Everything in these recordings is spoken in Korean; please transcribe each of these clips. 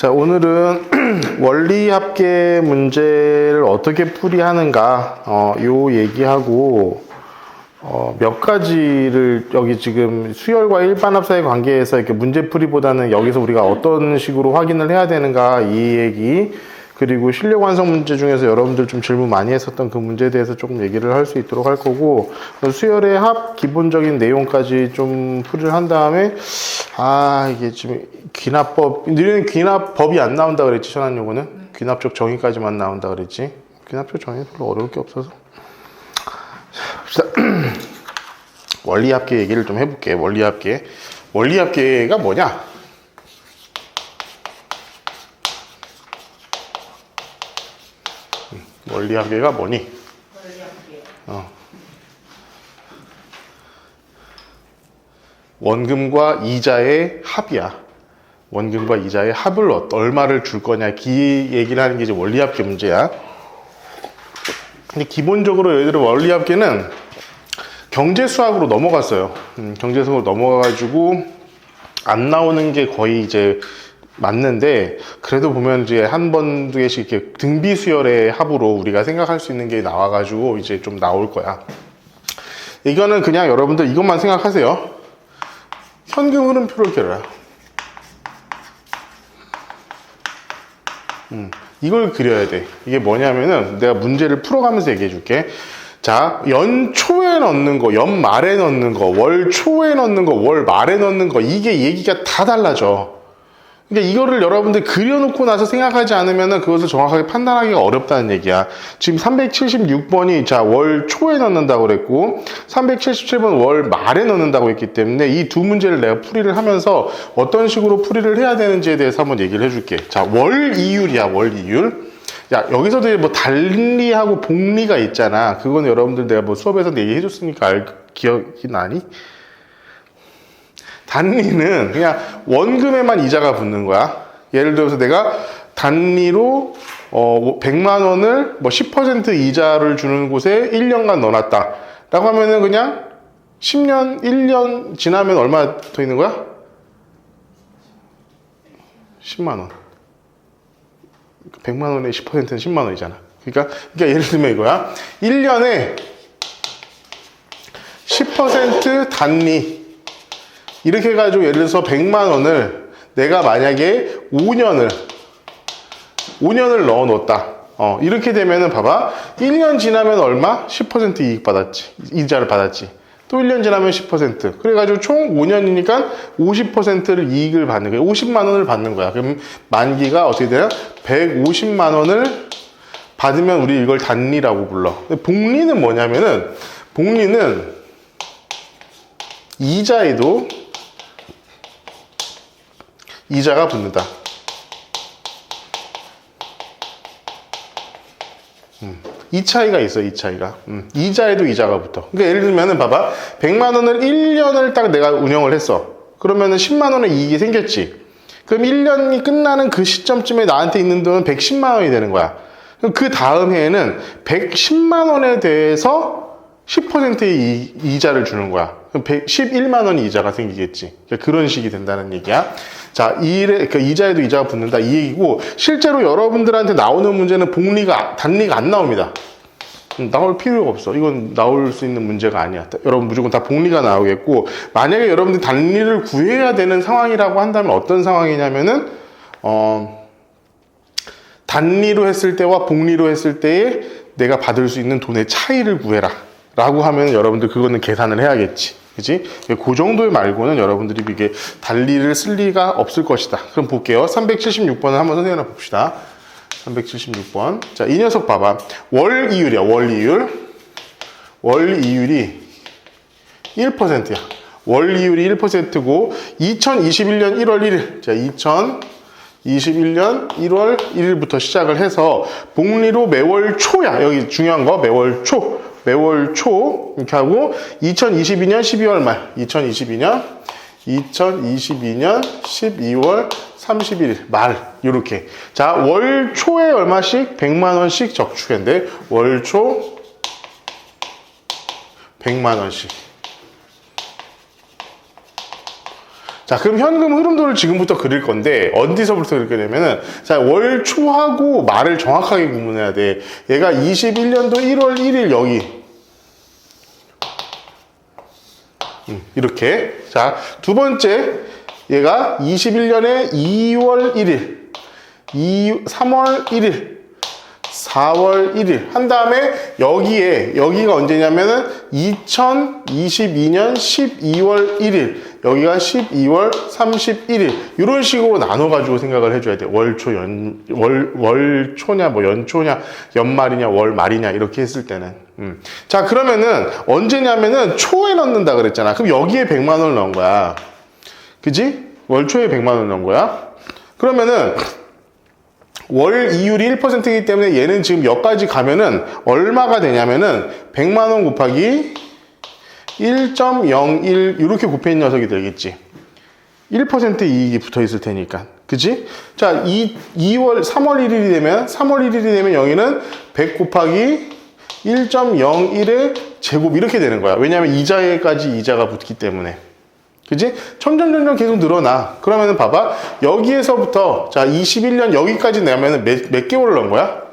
자, 오늘은 원리합계 문제를 어떻게 풀이하는가 요 얘기하고 몇 가지를 여기 지금 수열과 일반합사의 관계에서 이렇게 문제풀이보다는 여기서 우리가 어떤 식으로 확인을 해야 되는가 이 얘기, 그리고 실력 완성 문제 중에서 여러분들 좀 질문 많이 했었던 그 문제에 대해서 조금 얘기를 할 수 있도록 할 거고, 수열의 합 기본적인 내용까지 좀 풀이를 한 다음에 이게 지금 귀납법, 너희는 귀납법이 안 나온다 그랬지, 현안요구는? 귀납적 정의까지만 나온다 그랬지. 귀납적 정의는 별로 어려울 게 없어서. 자, 원리합계 얘기를 좀 해볼게. 원리합계가 뭐냐? 원리합계가 뭐니? 원금과 이자의 합이야. 원금과 이자의 합을 얼마를 줄 거냐, 이 얘기를 하는 게 이제 원리합계 문제야. 근데 기본적으로 얘들은 원리합계는 경제수학으로 넘어갔어요. 경제수학으로 넘어가가지고 안 나오는 게 거의 이제 맞는데, 그래도 보면 이제 한 번, 두 개씩 이렇게 등비수열의 합으로 우리가 생각할 수 있는 게 나와가지고 이제 좀 나올 거야. 이거는 그냥 여러분들 이것만 생각하세요. 현금 흐름표를 그려라. 이걸 그려야 돼. 이게 뭐냐면은 내가 문제를 풀어가면서 얘기해 줄게. 자, 연 초에 넣는 거, 연 말에 넣는 거, 월 초에 넣는 거, 월 말에 넣는 거, 이게 얘기가 다 달라져. 그러니까 이거를 여러분들 그려놓고 나서 생각하지 않으면 그것을 정확하게 판단하기가 어렵다는 얘기야. 지금 376번이 자, 월 초에 넣는다고 그랬고 377번 월 말에 넣는다고 했기 때문에 이 두 문제를 내가 풀이를 하면서 어떤 식으로 풀이를 해야 되는지에 대해서 한번 얘기를 해줄게. 자, 월 이율이야, 월 이율. 야, 여기서도 뭐 단리하고 복리가 있잖아. 그건 여러분들 내가 뭐 수업에서 얘기해 줬으니까 기억이 나니? 단리는 그냥 원금에만 이자가 붙는 거야. 예를 들어서 내가 단리로 100만 원을 뭐 10% 이자를 주는 곳에 1년간 넣어놨다 라고 하면은 그냥 10년, 1년 지나면 얼마 더 있는 거야? 10만 원. 100만 원의 10%는 10만 원이잖아. 그러니까 예를 들면 이거야. 1년에 10% 단리. 이렇게 해가지고 예를 들어서 100만 원을 내가 만약에 5년을 넣어 놓았다. 이렇게 되면은 봐봐. 1년 지나면 얼마? 10% 이익 받았지. 이자를 받았지. 또 1년 지나면 10%. 그래가지고 총 5년이니까 50%를 이익을 받는 거야. 50만 원을 받는 거야. 그럼 만기가 어떻게 되냐? 150만 원을 받으면 우리 이걸 단리라고 불러. 근데 복리는 뭐냐면은, 복리는 이자에도 이자가 붙는다. 이 차이가 있어, 이 차이가. 이자에도 이자가 붙어. 그러니까 예를 들면은 봐봐. 100만 원을 1년을 딱 내가 운영을 했어. 그러면은 10만 원의 이익이 생겼지. 그럼 1년이 끝나는 그 시점쯤에 나한테 있는 돈은 110만 원이 되는 거야. 그 다음 해에는 110만 원에 대해서 10%의 이자를 주는 거야. 그럼 111만 원이 이자가 생기겠지. 그러니까 그런 식이 된다는 얘기야. 자, 그러니까 이자에도 이자가 붙는다 이 얘기고, 실제로 여러분들한테 나오는 문제는 단리가 안 나옵니다. 나올 필요가 없어. 이건 나올 수 있는 문제가 아니야. 여러분 무조건 다 복리가 나오겠고, 만약에 여러분들 단리를 구해야 되는 상황이라고 한다면 어떤 상황이냐면은 단리로 했을 때와 복리로 했을 때에 내가 받을 수 있는 돈의 차이를 구해라 라고 하면 여러분들 그거는 계산을 해야겠지. 그치? 그 정도의 말고는 여러분들이 이게 단리를 쓸 리가 없을 것이다. 그럼 볼게요. 376번을 한번 선생님이랑 봅시다. 376번. 자, 이 녀석 봐봐. 월 이율이야, 월 이율. 월 이율이 1%야. 월 이율이 1%고, 2021년 1월 1일. 자, 2021년 1월 1일부터 시작을 해서, 복리로 매월 초야. 여기 중요한 거, 매월 초. 매월 초 이렇게 하고 2022년 12월 말 2022년 12월 31일 말 이렇게. 자, 월 초에 얼마씩? 100만 원씩 적축했는데 월 초 100만 원씩. 자, 그럼 현금 흐름도를 지금부터 그릴 건데 어디서부터 그릴 거냐면은 자, 월 초하고 말을 정확하게 구분해야 돼. 얘가 21년도 1월 1일 여기 이렇게. 자, 두 번째 얘가 21년에 2월 1일 3월 1일 4월 1일 한 다음에 여기가 언제냐면은 2022년 12월 1일 여기가 12월 31일 이런 식으로 나눠 가지고 생각을 해줘야 돼. 월초 월초냐 뭐 연초냐 연말이냐 월말이냐 이렇게 했을 때는 자, 그러면은 언제냐면은 초에 넣는다 그랬잖아. 그럼 여기에 100만 원을 넣은 거야. 그지? 월초에 100만 원을 넣은 거야. 그러면은 월 이율이 1%이기 때문에 얘는 지금 여기까지 가면은 얼마가 되냐면은 100만 원 곱하기 1.01 이렇게 곱해 있는 녀석이 되겠지. 1% 이익이 붙어 있을 테니까. 그치? 자, 3월 1일이 되면 여기는 100 곱하기 1.01의 제곱 이렇게 되는 거야. 왜냐하면 이자에까지 이자가 붙기 때문에. 그지? 점점 계속 늘어나. 그러면은 봐봐. 여기에서부터, 자, 21년 여기까지 내면은 몇 개월을 넣은 거야?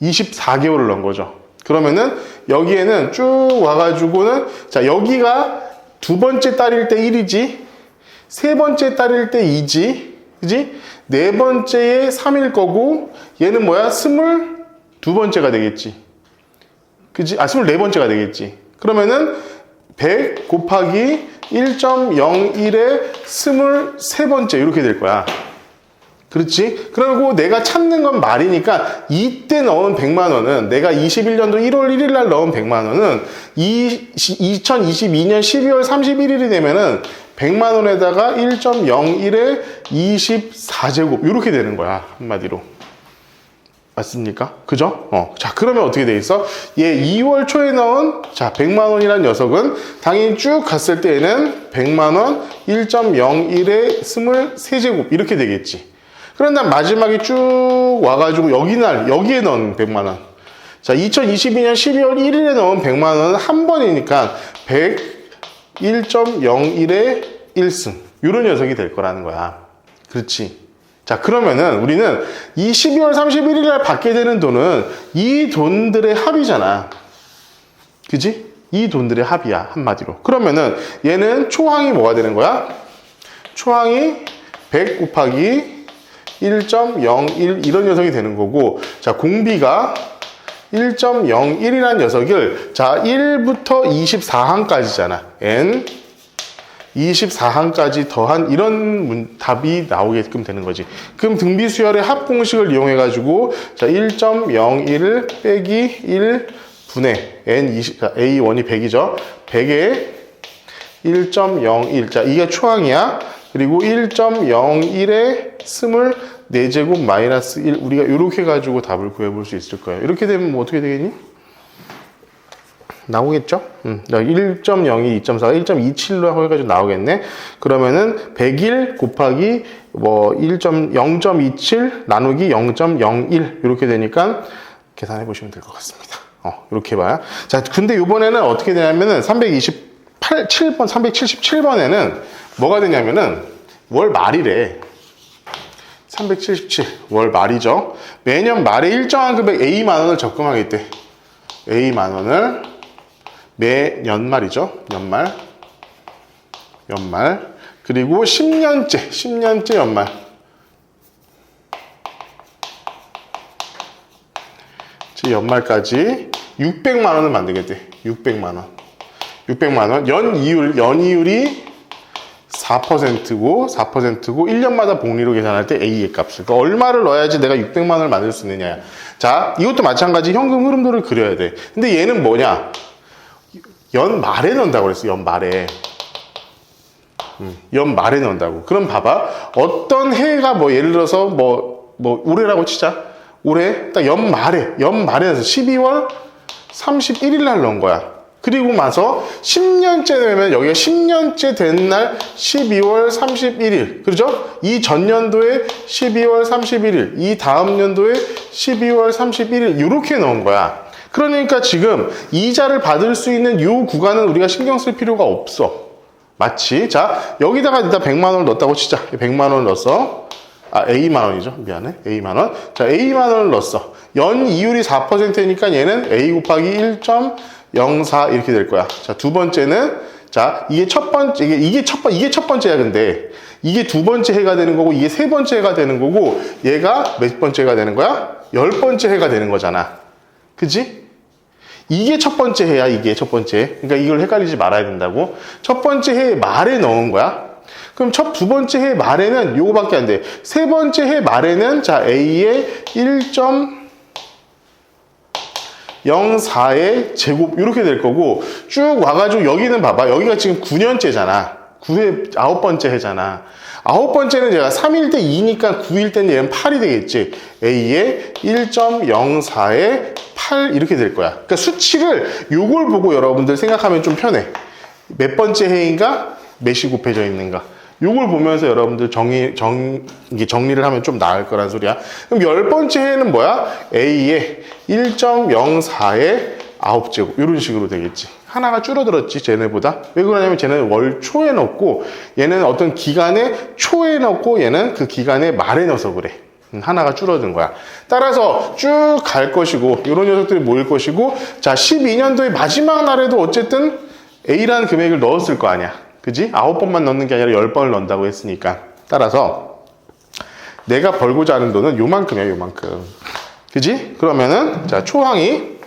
24개월을 넣은 거죠. 그러면은 여기에는 쭉 와가지고는, 자, 여기가 두 번째 달일 때 1이지, 세 번째 달일 때 2지, 그지? 네 번째에 3일 거고, 얘는 뭐야? 22번째가 되겠지. 그지? 24번째가 되겠지. 그러면은 100 곱하기 1.01에 23번째 이렇게 될 거야. 그렇지? 그리고 내가 찾는 건 말이니까 이때 넣은 100만 원은 내가 21년도 1월 1일 날 넣은 100만 원은 2022년 12월 31일이 되면은 100만 원에다가 1.01에 24제곱 이렇게 되는 거야. 한마디로. 맞습니까? 그죠? 자, 그러면 어떻게 돼 있어? 얘 2월 초에 넣은, 자, 100만 원이라는 녀석은 당연히 쭉 갔을 때에는 100만 원 1.01에 23제곱 이렇게 되겠지. 그런 다음 마지막에 쭉 와가지고 여기에 넣은 100만 원. 자, 2022년 12월 1일에 넣은 100만 원은 한 번이니까 101.01에 1승. 이런 녀석이 될 거라는 거야. 그렇지? 자, 그러면은 우리는 이 12월 31일 날 받게 되는 돈은 이 돈들의 합이잖아. 그지? 이 돈들의 합이야. 한마디로. 그러면은 얘는 초항이 뭐가 되는 거야? 초항이 100 곱하기 1.01 이런 녀석이 되는 거고, 자, 공비가 1.01이라는 녀석을, 자, 1부터 24항까지잖아. n 24항까지 더한 이런 답이 나오게끔 되는 거지. 그럼 등비수열의 합공식을 이용해가지고, 자, 1.01 빼기 1분의 n20, 자, a1이 100이죠. 100에 1.01. 자, 이게 초항이야. 그리고 1.01에 24제곱 마이너스 1. 우리가 이렇게 가지고 답을 구해볼 수 있을 거예요. 이렇게 되면 뭐 어떻게 되겠니? 나오겠죠? 1.02, 2.4, 1.27로 해가지고 나오겠네? 그러면은 101 곱하기 뭐 0.27 나누기 0.01 이렇게 되니까 계산해 보시면 될 것 같습니다. 이렇게 봐요. 자, 근데 이번에는 어떻게 되냐면은 377번에는 뭐가 되냐면은 월 말이래. 377 월 말이죠. 매년 말에 일정한 금액 A만 원을 적금하겠대. A만 원을 연말이죠. 연말. 그리고 10년째 연말. 연말까지 600만 원을 만들겠대. 600만 원. 연이율이 4%고 1년마다 복리로 계산할 때 A의 값을. 그러니까 얼마를 넣어야지 내가 600만 원을 만들 수 있느냐. 자, 이것도 마찬가지 현금 흐름도를 그려야 돼. 근데 얘는 뭐냐? 연말에 넣는다고 그랬어. 연말에 넣는다고. 그럼 봐봐. 어떤 해가 뭐 예를 들어서 뭐 올해라고 치자. 올해 딱 연말에 넣어서 12월 31일 날 넣은 거야. 그리고 나서 10년째 되면 여기가 10년째 된 날 12월 31일. 그렇죠? 이 전년도에 12월 31일. 이 다음 년도에 12월 31일. 이렇게 넣은 거야. 그러니까 지금 이자를 받을 수 있는 이 구간은 우리가 신경 쓸 필요가 없어. 맞지? 자, 여기다가 일단 100만 원을 넣었다고 치자. 100만 원을 넣었어. A만 원이죠. 미안해. A만 원. 자, A만 원을 넣었어. 연 이율이 4%니까 얘는 A 곱하기 1.04 이렇게 될 거야. 자, 두 번째는, 자, 이게 첫 번째, 이게 첫 번째야, 근데. 이게 두 번째 해가 되는 거고, 이게 세 번째 해가 되는 거고, 얘가 몇 번째 해가 되는 거야? 10번째 해가 되는 거잖아. 그지? 이게 첫 번째 해야, 이게 첫 번째. 그러니까 이걸 헷갈리지 말아야 된다고. 첫 번째 해 말에 넣은 거야. 그럼 두 번째 해 말에는 요거밖에 안 돼. 세 번째 해 말에는, 자, A의 1.04의 제곱, 이렇게 될 거고, 쭉 와가지고 여기는 봐봐. 여기가 지금 9년째잖아. 9회, 9번째 해잖아. 9번째는 제가 3일 때 2니까 9일 때는 얘는 8이 되겠지. A의 1.04의 8 이렇게 될 거야. 그러니까 수치를 요걸 보고 여러분들 생각하면 좀 편해. 몇 번째 해인가? 몇이 곱해져 있는가? 요걸 보면서 여러분들 정리를 하면 좀 나을 거란 소리야. 그럼 10번째 해는 뭐야? A의 1.04의 9제곱. 이런 식으로 되겠지. 하나가 줄어들었지, 쟤네보다. 왜 그러냐면 쟤는 월 초에 넣고, 얘는 어떤 기간의 초에 넣고, 얘는 그 기간의 말에 넣어서 그래. 하나가 줄어든 거야. 따라서 쭉 갈 것이고, 이런 녀석들이 모일 것이고, 자, 12년도의 마지막 날에도 어쨌든 A라는 금액을 넣었을 거 아니야. 그지? 9번만 넣는 게 아니라 10번을 넣는다고 했으니까. 따라서 내가 벌고자 하는 돈은 요만큼이야, 요만큼. 그지? 그러면은, 자, 초항은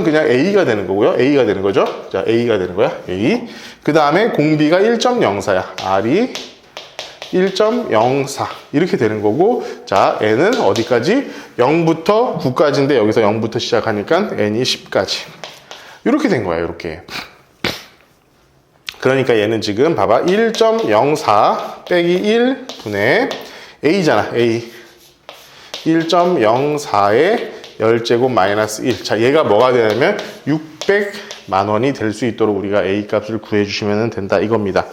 그냥 A가 되는 거고요. A가 되는 거죠. 자, A가 되는 거야. A. 그 다음에 공비가 1.04야. R이 1.04 이렇게 되는 거고, 자, N은 어디까지? 0부터 9까지인데 여기서 0부터 시작하니까 N이 10까지 이렇게 된 거야. 이렇게. 그러니까 얘는 지금 봐봐. 1.04 빼기 1분의 A잖아. A 1.04의 10제곱 마이너스 1. 자, 얘가 뭐가 되냐면 600만 원이 될 수 있도록 우리가 A 값을 구해주시면 된다 이겁니다.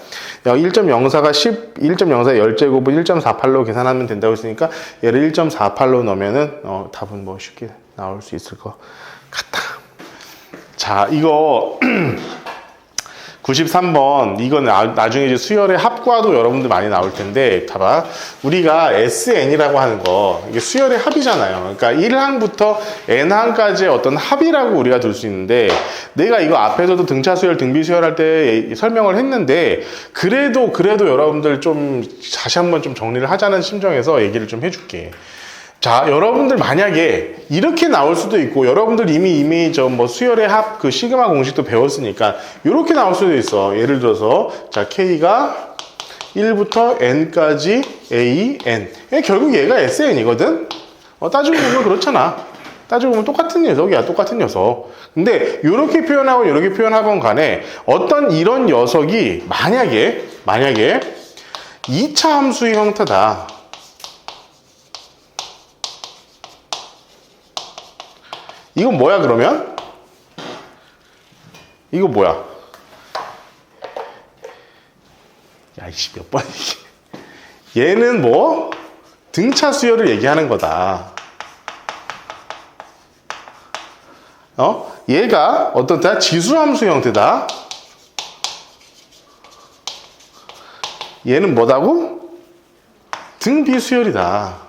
1.04가 1.04의 10제곱은 1.48로 계산하면 된다고 했으니까 얘를 1.48로 넣으면은 답은 뭐 쉽게 나올 수 있을 것 같다. 자, 이거 93번, 이건 나중에 이제 수열의 합과도 여러분들 많이 나올 텐데, 봐봐. 우리가 SN이라고 하는 거, 이게 수열의 합이잖아요. 그러니까 1항부터 N항까지의 어떤 합이라고 우리가 둘 수 있는데, 내가 이거 앞에서도 등차 수열, 등비 수열 할 때 설명을 했는데, 그래도 여러분들 좀 다시 한번 좀 정리를 하자는 심정에서 얘기를 좀 해줄게. 자, 여러분들 만약에 이렇게 나올 수도 있고, 여러분들 이미 저 뭐 수열의 합 그 시그마 공식도 배웠으니까 이렇게 나올 수도 있어. 예를 들어서 자, K가 1부터 N까지 A, N. 결국 얘가 SN이거든? 따지고 보면 그렇잖아. 따지고 보면 똑같은 녀석이야. 똑같은 녀석. 근데 이렇게 표현하고 이렇게 표현하건 간에 어떤 이런 녀석이 만약에 2차 함수의 형태다. 이건 뭐야, 그러면? 이거 뭐야? 야, 이씨, 몇 번 얘기. 얘는 뭐? 등차 수열을 얘기하는 거다. 얘가 어떻다? 지수함수 형태다. 얘는 뭐다고? 등비수열이다.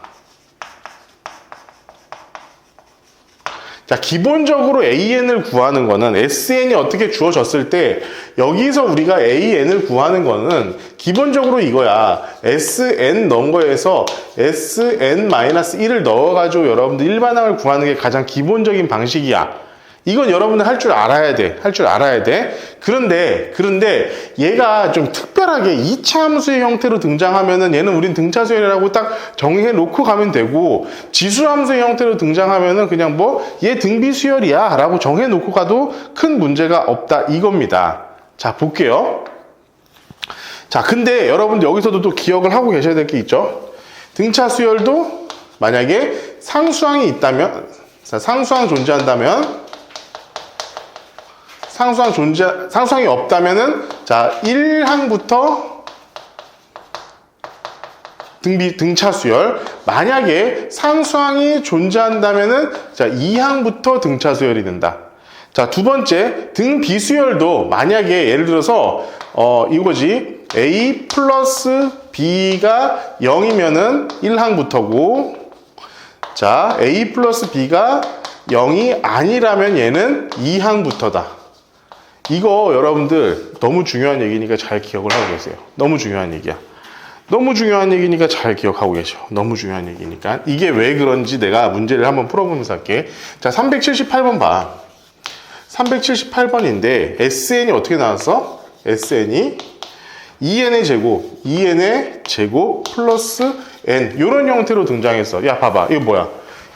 자, 기본적으로 AN을 구하는 거는 SN이 어떻게 주어졌을 때 여기서 우리가 AN을 구하는 거는 기본적으로 이거야. SN 넣은 거에서 SN-1을 넣어가지고 여러분들 일반항을 구하는 게 가장 기본적인 방식이야. 이건 여러분들 할 줄 알아야 돼. 할 줄 알아야 돼. 그런데 얘가 좀 특별하게 2차 함수의 형태로 등장하면은 얘는 우린 등차 수열이라고 딱 정해 놓고 가면 되고, 지수 함수의 형태로 등장하면은 그냥 뭐 얘 등비 수열이야 라고 정해 놓고 가도 큰 문제가 없다 이겁니다. 자, 볼게요. 자, 근데 여러분들 여기서도 또 기억을 하고 계셔야 될 게 있죠. 등차 수열도 만약에 상수항이 있다면, 상수항 존재한다면, 상수항이 없다면은, 자, 1항부터 등차 수열. 만약에 상수항이 존재한다면은, 자, 2항부터 등차 수열이 된다. 자, 두 번째, 등 비수열도 만약에 예를 들어서, 이거지. A 플러스 B가 0이면은 1항부터고, 자, A 플러스 B가 0이 아니라면 얘는 2항부터다. 이거 여러분들 너무 중요한 얘기니까 잘 기억을 하고 계세요. 너무 중요한 얘기야. 너무 중요한 얘기니까 잘 기억하고 계셔. 너무 중요한 얘기니까. 이게 왜 그런지 내가 문제를 한번 풀어보면서 할게. 자, 378번 봐. 378번인데 SN이 어떻게 나왔어? SN이 2n의 제곱, 2n의 제곱 플러스 n 이런 형태로 등장했어. 야, 봐봐. 이거 뭐야?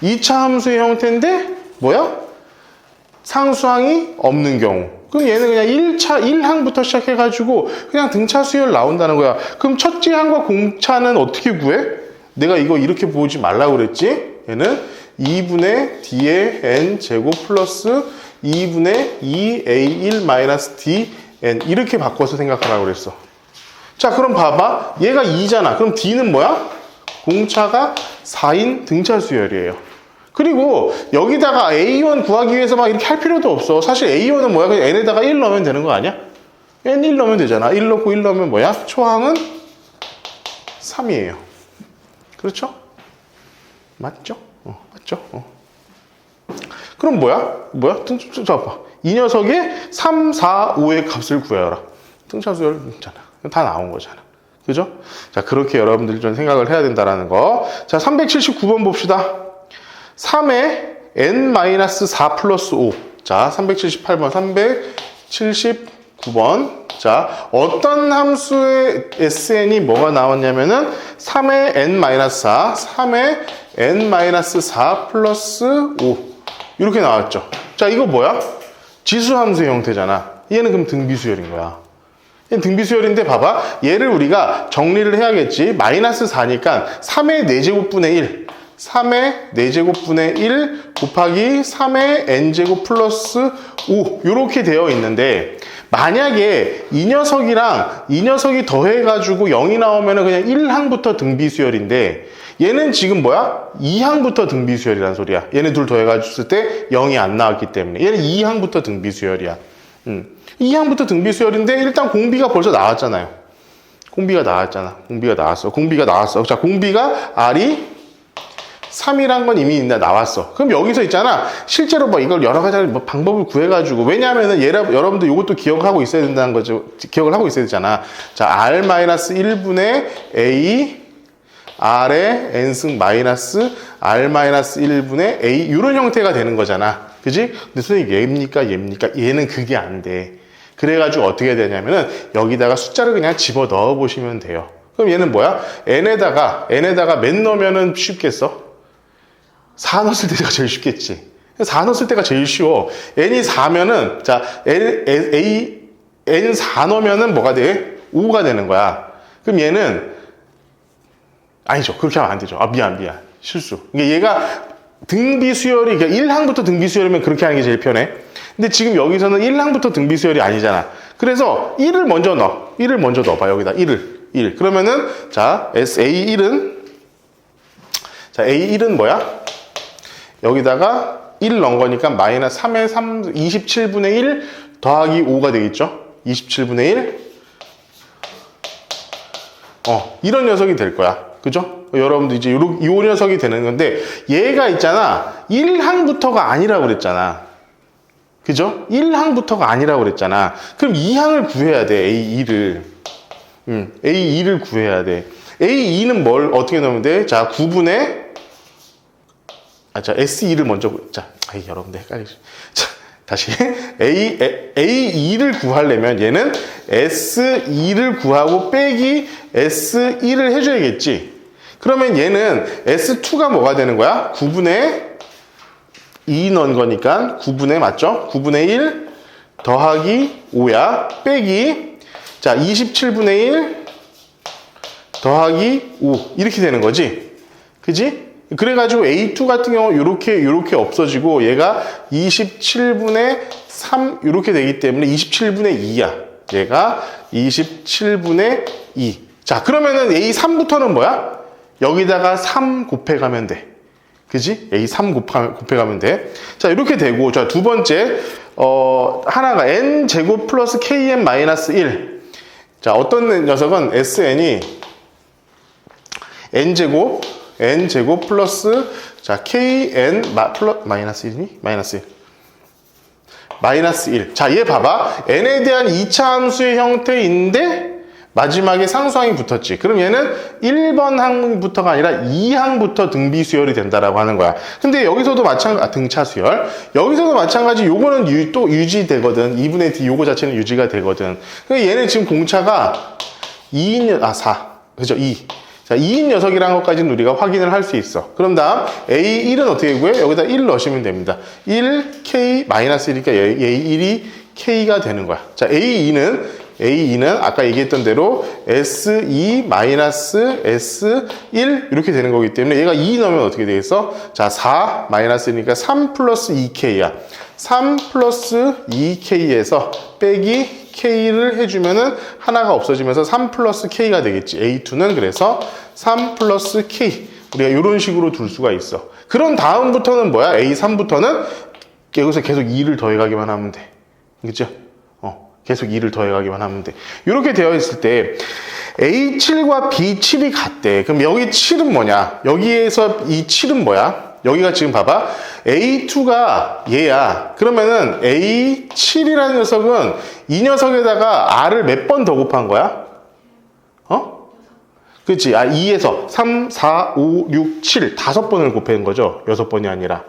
2차 함수의 형태인데 뭐야? 상수항이 없는 경우. 그럼 얘는 그냥 1항부터 시작해가지고 그냥 등차 수열 나온다는 거야. 그럼 첫째 항과 공차는 어떻게 구해? 내가 이거 이렇게 보지 말라고 그랬지? 얘는 2분의 d의 n 제곱 플러스 2분의 2a1 마이너스 dn 이렇게 바꿔서 생각하라고 그랬어. 자, 그럼 봐봐. 얘가 2잖아. 그럼 d는 뭐야? 공차가 4인 등차 수열이에요. 그리고 여기다가 A1 구하기 위해서 막 이렇게 할 필요도 없어. 사실 A1은 뭐야? 그냥 n에다가 1 넣으면 되는 거 아니야? n 1 넣으면 되잖아. 1 넣고 1 넣으면 뭐야? 초항은 3이에요. 그렇죠? 맞죠? 맞죠? 그럼 뭐야? 자, 봐. 이 녀석의 3, 4, 5의 값을 구해라. 등차 수열 있잖아. 다 나온 거잖아. 그죠? 자, 그렇게 여러분들이 좀 생각을 해야 된다는 거. 자, 379번 봅시다. 3의 n-4 플러스 5. 자, 378번, 379번. 자, 어떤 함수의 sn이 뭐가 나왔냐면은 3의 n-4, 3의 n-4 플러스 5. 이렇게 나왔죠. 자, 이거 뭐야? 지수함수의 형태잖아. 얘는 그럼 등비수열인 거야. 얘는 등비수열인데 봐봐. 얘를 우리가 정리를 해야겠지. 마이너스 4니까 3의 4제곱분의 1. 3의 4제곱분의 1 곱하기 3의 n제곱 플러스 5 이렇게 되어 있는데 만약에 이 녀석이랑 이 녀석이 더해가지고 0이 나오면 그냥 1항부터 등비수열인데 얘는 지금 뭐야? 2항부터 등비수열이란 소리야. 얘네 둘 더해가지고 때 0이 안 나왔기 때문에 얘는 2항부터 등비수열이야. 2항부터 등비수열인데 일단 공비가 벌써 나왔잖아요. 공비가 나왔잖아. 공비가 나왔어. 자, 공비가 R이 3이란 건 이미 나왔어. 그럼 여기서 있잖아. 실제로 뭐 이걸 여러 가지 방법을 구해가지고. 왜냐하면은 여러분들 이것도 기억하고 있어야 된다는 거죠. 기억을 하고 있어야 되잖아. 자, R-1분의 A, R의 N승 마이너스 R-1분의 A. 이런 형태가 되는 거잖아. 그지? 근데 선생님, 얘입니까? 얘는 그게 안 돼. 그래가지고 어떻게 해야 되냐면은 여기다가 숫자를 그냥 집어 넣어 보시면 돼요. 그럼 얘는 뭐야? n에다가 몇 넣으면은 쉽겠어? 4 넣었을 때가 제일 쉽겠지. 4 넣었을 때가 제일 쉬워. n이 4면은, 자, n 4 넣으면은 뭐가 돼? 5가 되는 거야. 그럼 얘는, 아니죠. 그렇게 하면 안 되죠. 아, 미안. 실수. 그러니까 얘가 등비수열이, 그러니까 1항부터 등비수열이면 그렇게 하는 게 제일 편해. 근데 지금 여기서는 1항부터 등비수열이 아니잖아. 그래서 1을 먼저 넣어봐. 여기다 1. 그러면은, 자, A1은 뭐야? 여기다가 1 넣은 거니까 마이너스 3의 3, 27분의 1 더하기 5가 되겠죠? 27분의 1. 이런 녀석이 될 거야. 그죠? 여러분들 이제 요 녀석이 되는 건데, 얘가 있잖아. 1항부터가 아니라고 그랬잖아. 그죠? 1항부터가 아니라고 그랬잖아. 그럼 2항을 구해야 돼, A2를. A2를 구해야 돼. A2는 뭘 어떻게 넣으면 돼? 자, 9분의 자, S2를 먼저 여러분들 헷갈리죠. 자, 다시 A2를 구하려면 얘는 S2를 구하고 빼기 S1을 해줘야겠지. 그러면 얘는 S2가 뭐가 되는 거야? 9분의 2 넣은 거니까 9분의 맞죠? 9분의 1 더하기 5야. 빼기 자, 27분의 1 더하기 5 이렇게 되는 거지. 그지? 그래가지고 A2 같은 경우 요렇게 없어지고 얘가 27분의 3 이렇게 되기 때문에 27분의 2야. 얘가 27분의 2. 자, 그러면은 A3부터는 뭐야? 여기다가 3 곱해가면 돼. 그지? A3 곱해가면 돼. 자, 이렇게 되고, 자, 두 번째, 하나가 n제곱 플러스 kn 마이너스 1. 자, 어떤 녀석은 sn이 n제곱 플러스 자, kn 마이너스 1이니? 마이너스 1. 마이너스 1. 자, 얘 봐봐. n에 대한 2차 함수의 형태인데 마지막에 상수항이 붙었지. 그럼 얘는 1번 항부터가 아니라 2항부터 등비 수열이 된다라고 하는 거야. 근데 여기서도 등차 수열. 여기서도 마찬가지 요거는 또 유지되거든. 2분의 d 요거 자체는 유지가 되거든. 그러니까 얘는 지금 공차가 4. 그죠? 2. 자, 2인 녀석이라는 것까지는 우리가 확인을 할 수 있어. 그럼 다음 A1은 어떻게 구해? 여기다 1 넣으시면 됩니다. 1K 마이너스 1이니까 A1이 K가 되는 거야. 자, A2는 아까 얘기했던 대로 S2 마이너스 S1 이렇게 되는 거기 때문에 얘가 2 넣으면 어떻게 되겠어? 자, 4 마이너스니까 3 플러스 2K야. 3 플러스 2K에서 빼기 K를 해주면은 하나가 없어지면서 3 플러스 K가 되겠지. A2는 그래서 3 플러스 K. 우리가 이런 식으로 둘 수가 있어. 그런 다음부터는 뭐야? A3부터는 여기서 계속 2를 더해가기만 하면 돼. 그죠? 계속 2를 더해가기만 하면 돼. 이렇게 되어 있을 때 A7과 B7이 같대. 그럼 여기 7은 뭐냐? 여기에서 이 7은 뭐야? 여기가 지금 봐봐. A2가 얘야. 그러면은 A7이라는 녀석은 이 녀석에다가 R을 몇 번 더 곱한 거야? 그치? 2에서 3, 4, 5, 6, 7 5번을 곱한 거죠. 6번이 아니라.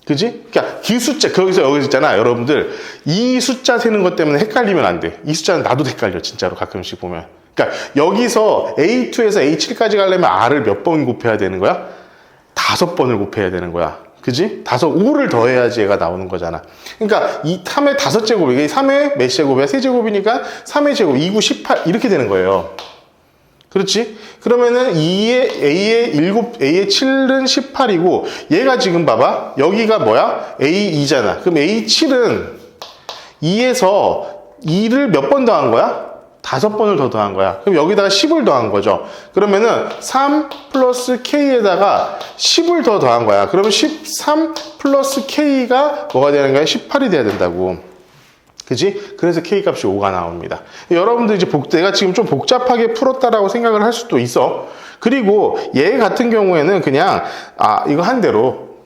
그지? 그러니까 그 숫자, 여기서 있잖아. 여러분들 이 숫자 세는 것 때문에 헷갈리면 안 돼. 이 숫자는 나도 헷갈려. 진짜로 가끔씩 보면. 그러니까 여기서 A2에서 A7까지 가려면 R을 몇 번 곱해야 되는 거야? 5번을 곱해야 되는 거야. 그지? 5를 더해야지 얘가 나오는 거잖아. 그러니까 이 3의 5제곱, 이게 3의 몇 제곱이야? 3제곱이니까 3의 제곱, 2, 9, 18 이렇게 되는 거예요. 그렇지? 그러면은 A의 7은 18이고 얘가 지금 봐봐. 여기가 뭐야? A2잖아. 그럼 A7은 2에서 2를 몇 번 더한 거야? 5번을 더 더한 거야. 그럼 여기다가 10을 더한 거죠. 그러면은 3 플러스 K에다가 10을 더 더한 거야. 그러면 13 플러스 K가 뭐가 되는 거야? 18이 돼야 된다고. 그지? 그래서 K값이 5가 나옵니다. 여러분들 이제 내가 지금 좀 복잡하게 풀었다라고 생각을 할 수도 있어. 그리고 얘 같은 경우에는 그냥, 이거 한 대로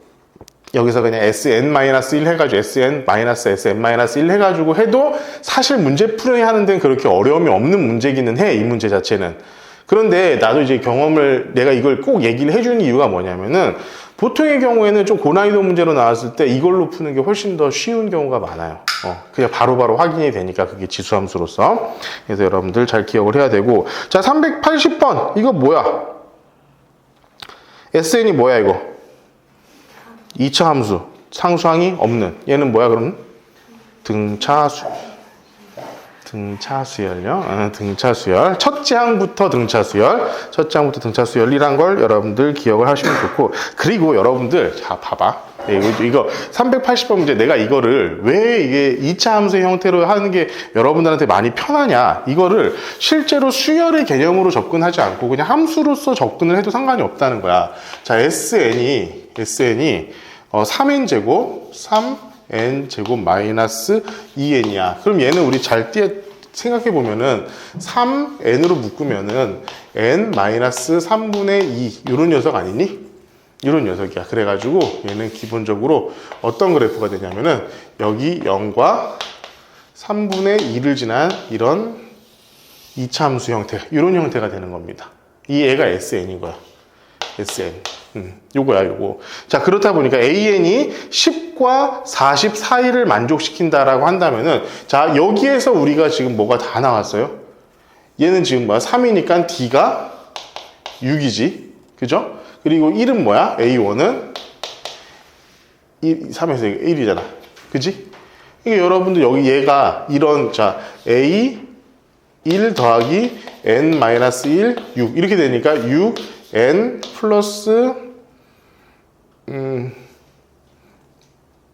여기서 그냥 SN-1 해가지고 SN-SN-1 해가지고 해도 사실 문제 풀이 하는 데는 그렇게 어려움이 없는 문제기는 해. 이 문제 자체는. 그런데 나도 이제 내가 이걸 꼭 얘기를 해주는 이유가 뭐냐면은 보통의 경우에는 좀 고난이도 문제로 나왔을 때 이걸로 푸는 게 훨씬 더 쉬운 경우가 많아요. 그냥 바로바로 확인이 되니까 그게 지수함수로서. 그래서 여러분들 잘 기억을 해야 되고. 자, 380번. 이거 뭐야? SN이 뭐야, 이거? 2차 함수. 상수항이 없는. 얘는 뭐야, 그럼? 등차수열요. 등차수열. 첫째 항부터 등차수열이란 걸 여러분들 기억을 하시면 좋고. 그리고 여러분들, 자, 봐봐. 이거 380번 문제 내가 이거를 왜 이게 2차 함수의 형태로 하는 게 여러분들한테 많이 편하냐. 이거를 실제로 수열의 개념으로 접근하지 않고 그냥 함수로서 접근을 해도 상관이 없다는 거야. 자, SN이 3n제곱, 3n제곱 마이너스 2n이야. 그럼 얘는 우리 잘 생각해보면은 3n으로 묶으면은 n 마이너스 3분의 2 이런 녀석 아니니? 이런 녀석이야. 그래가지고 얘는 기본적으로 어떤 그래프가 되냐면은 여기 0과 3분의 2를 지난 이런 2차 함수 형태, 이런 형태가 되는 겁니다. 이 애가 SN인 거야. SN. 요거야, 요거. 자, 그렇다 보니까 AN이 10과 40 사이를 만족시킨다라고 한다면은, 자, 여기에서 우리가 지금 뭐가 다 나왔어요? 얘는 지금 뭐야? 3이니까 D가 6이지. 그죠? 그리고 1은 뭐야? A1은 3에서 1이잖아. 그지? 이게 여러분들 여기 얘가 이런, 자, A 1 더하기 N-1, 6. 이렇게 되니까 6N 플러스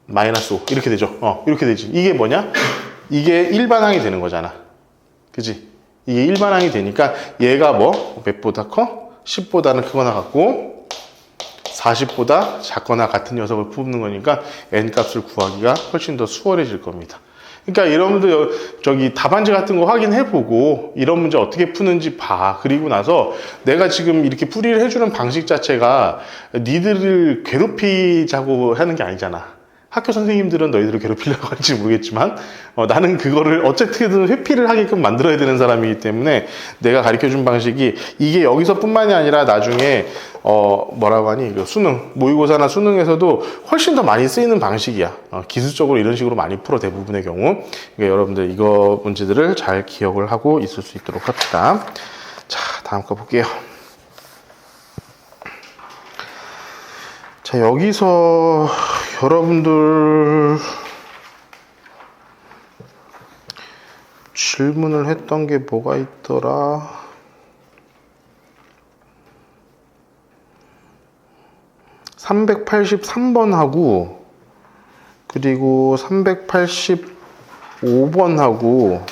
마이너스 5 이렇게 되죠. 이렇게 되지. 이게 뭐냐? 이게 일반항이 되는 거잖아. 그지? 이게 일반항이 되니까 얘가 뭐? 몇보다 커? 10보다는 크거나 같고 40보다 작거나 같은 녀석을 뽑는 거니까 n값을 구하기가 훨씬 더 수월해질 겁니다. 그러니까 여러분들 저기 답안지 같은 거 확인해보고 이런 문제 어떻게 푸는지 봐. 그리고 나서 내가 지금 이렇게 풀이를 해주는 방식 자체가 니들을 괴롭히자고 하는 게 아니잖아. 학교 선생님들은 너희들을 괴롭히려고 할지 모르겠지만 나는 그거를 어쨌든 회피를 하게끔 만들어야 되는 사람이기 때문에 내가 가르쳐준 방식이 이게 여기서뿐만이 아니라 나중에 뭐라고 하니 그 수능 모의고사나 수능에서도 훨씬 더 많이 쓰이는 방식이야. 기술적으로 이런 식으로 많이 풀어 대부분의 경우. 그러니까 여러분들 이거 문제들을 잘 기억을 하고 있을 수 있도록 합시다. 자, 다음 거 볼게요. 자, 여기서 여러분들 질문을 했던 게 뭐가 있더라? (383번하고) 그리고 (385번하고)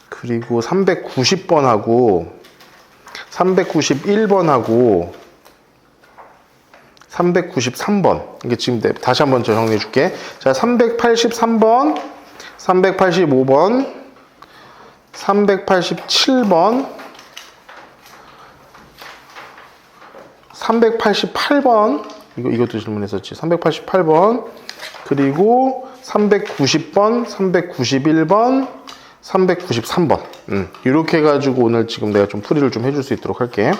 그리고 390번하고 391번하고 393번. 이게 지금 다시 한번 정리해 줄게. 자, 383번, 385번, 387번, 388번. 이것도 질문했었지. 388번. 그리고 390번, 391번, 393번. 이렇게 해가지고 오늘 지금 내가 좀 풀이를 좀 해줄 수 있도록 할게.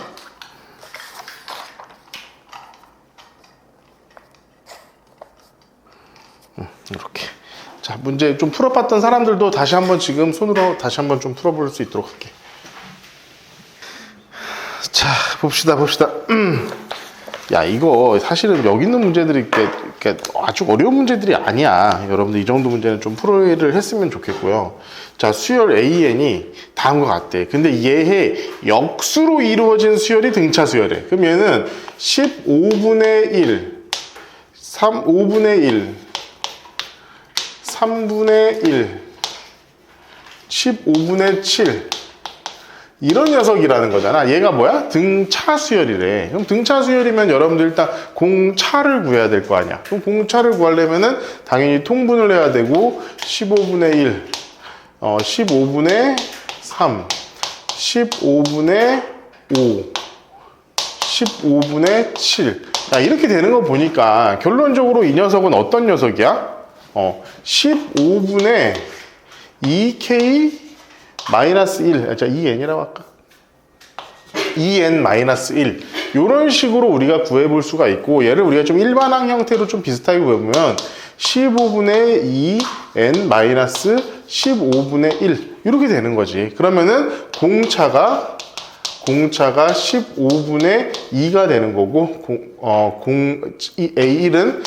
이렇게. 자, 문제 좀 풀어봤던 사람들도 다시 한번 지금 손으로 다시 한번 좀 풀어볼 수 있도록 할게. 자, 봅시다. 야, 이거 사실은 여기 있는 문제들이 이렇게 아주 어려운 문제들이 아니야. 여러분들 이 정도 문제는 좀 풀이를 했으면 좋겠고요. 자, 수열 AN이 다음과 같대. 근데 얘의 역수로 이루어진 수열이 등차 수열이래. 그럼 얘는 15분의 1, 5분의 1, 3분의 1, 15분의 7 이런 녀석이라는 거잖아. 얘가 뭐야? 등차 수열이래. 그럼 등차 수열이면 여러분들 일단 공차를 구해야 될 거 아니야. 그럼 공차를 구하려면은 당연히 통분을 해야 되고 15분의 1, 15분의 3, 15분의 5, 15분의 7. 야, 이렇게 되는 거 보니까 결론적으로 이 녀석은 어떤 녀석이야? 15분의 2K 마이너스 1, 자, 2n이라고 할까? 2n 마이너스 1. 이런 식으로 우리가 구해볼 수가 있고, 얘를 우리가 좀 일반항 형태로 좀 비슷하게 구해보면 15분의 2n 마이너스 15분의 1 이렇게 되는 거지. 그러면은 공차가 15분의 2가 되는 거고, A1은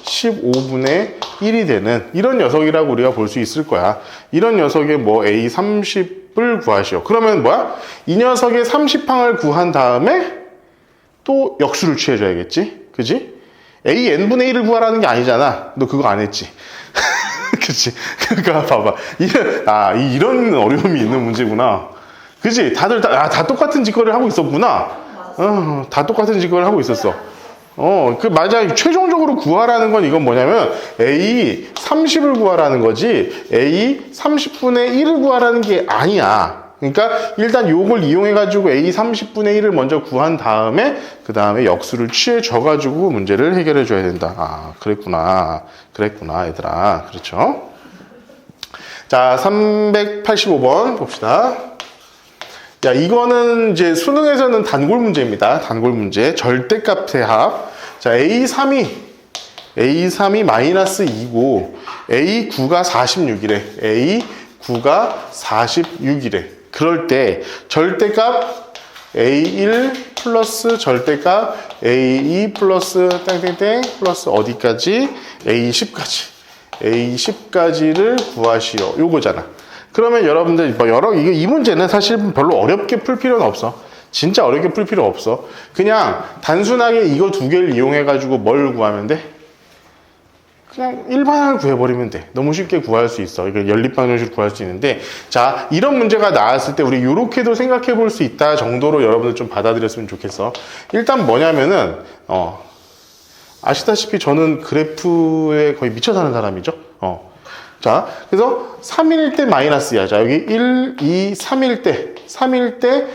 15분의 1이 되는 이런 녀석이라고 우리가 볼 수 있을 거야. 이런 녀석의 뭐 A30을 구하시오. 그러면 뭐야? 이 녀석의 30항을 구한 다음에 또 역수를 취해줘야겠지? 그지? AN분의 1을 구하라는 게 아니잖아. 너 그거 안 했지? 그치? 그러니까 봐봐. 이런 어려움이 있는 문제구나. 그치? 다들 다 똑같은 짓거리를 하고 있었구나. 다 똑같은 짓거리를 하고 있었어. 맞아. 최종적으로 구하라는 건 이건 뭐냐면 A 30을 구하라는 거지 A 30분의 1을 구하라는 게 아니야. 그러니까 일단 요걸 이용해가지고 A 30분의 1을 먼저 구한 다음에 그 다음에 역수를 취해줘가지고 문제를 해결해줘야 된다. 그랬구나 얘들아. 그렇죠? 자, 385번 봅시다. 야, 이거는 이제 수능에서는 단골 문제입니다. 단골 문제. 절대값의 합. 자, A3이 마이너스 2고, A9가 46이래. A9가 46이래. 그럴 때, 절대값 A1 플러스 절대값 A2 플러스 땡땡땡 플러스 어디까지? A10까지. A10까지를 구하시오. 요거잖아. 그러면 여러분들 이 문제는 사실 별로 어렵게 풀 필요는 없어. 진짜 어렵게 풀 필요 없어. 그냥 단순하게 이거 두 개를 이용해 가지고 뭘 구하면 돼? 그냥 일반항을 구해버리면 돼. 너무 쉽게 구할 수 있어. 이거 연립방정식으로 구할 수 있는데, 자, 이런 문제가 나왔을 때 우리 이렇게도 생각해 볼 수 있다 정도로 여러분들 좀 받아들였으면 좋겠어. 일단 뭐냐면은, 아시다시피 저는 그래프에 거의 미쳐 사는 사람이죠. 자, 그래서 3일 때 마이너스야. 자, 여기 1, 2, 3일 때,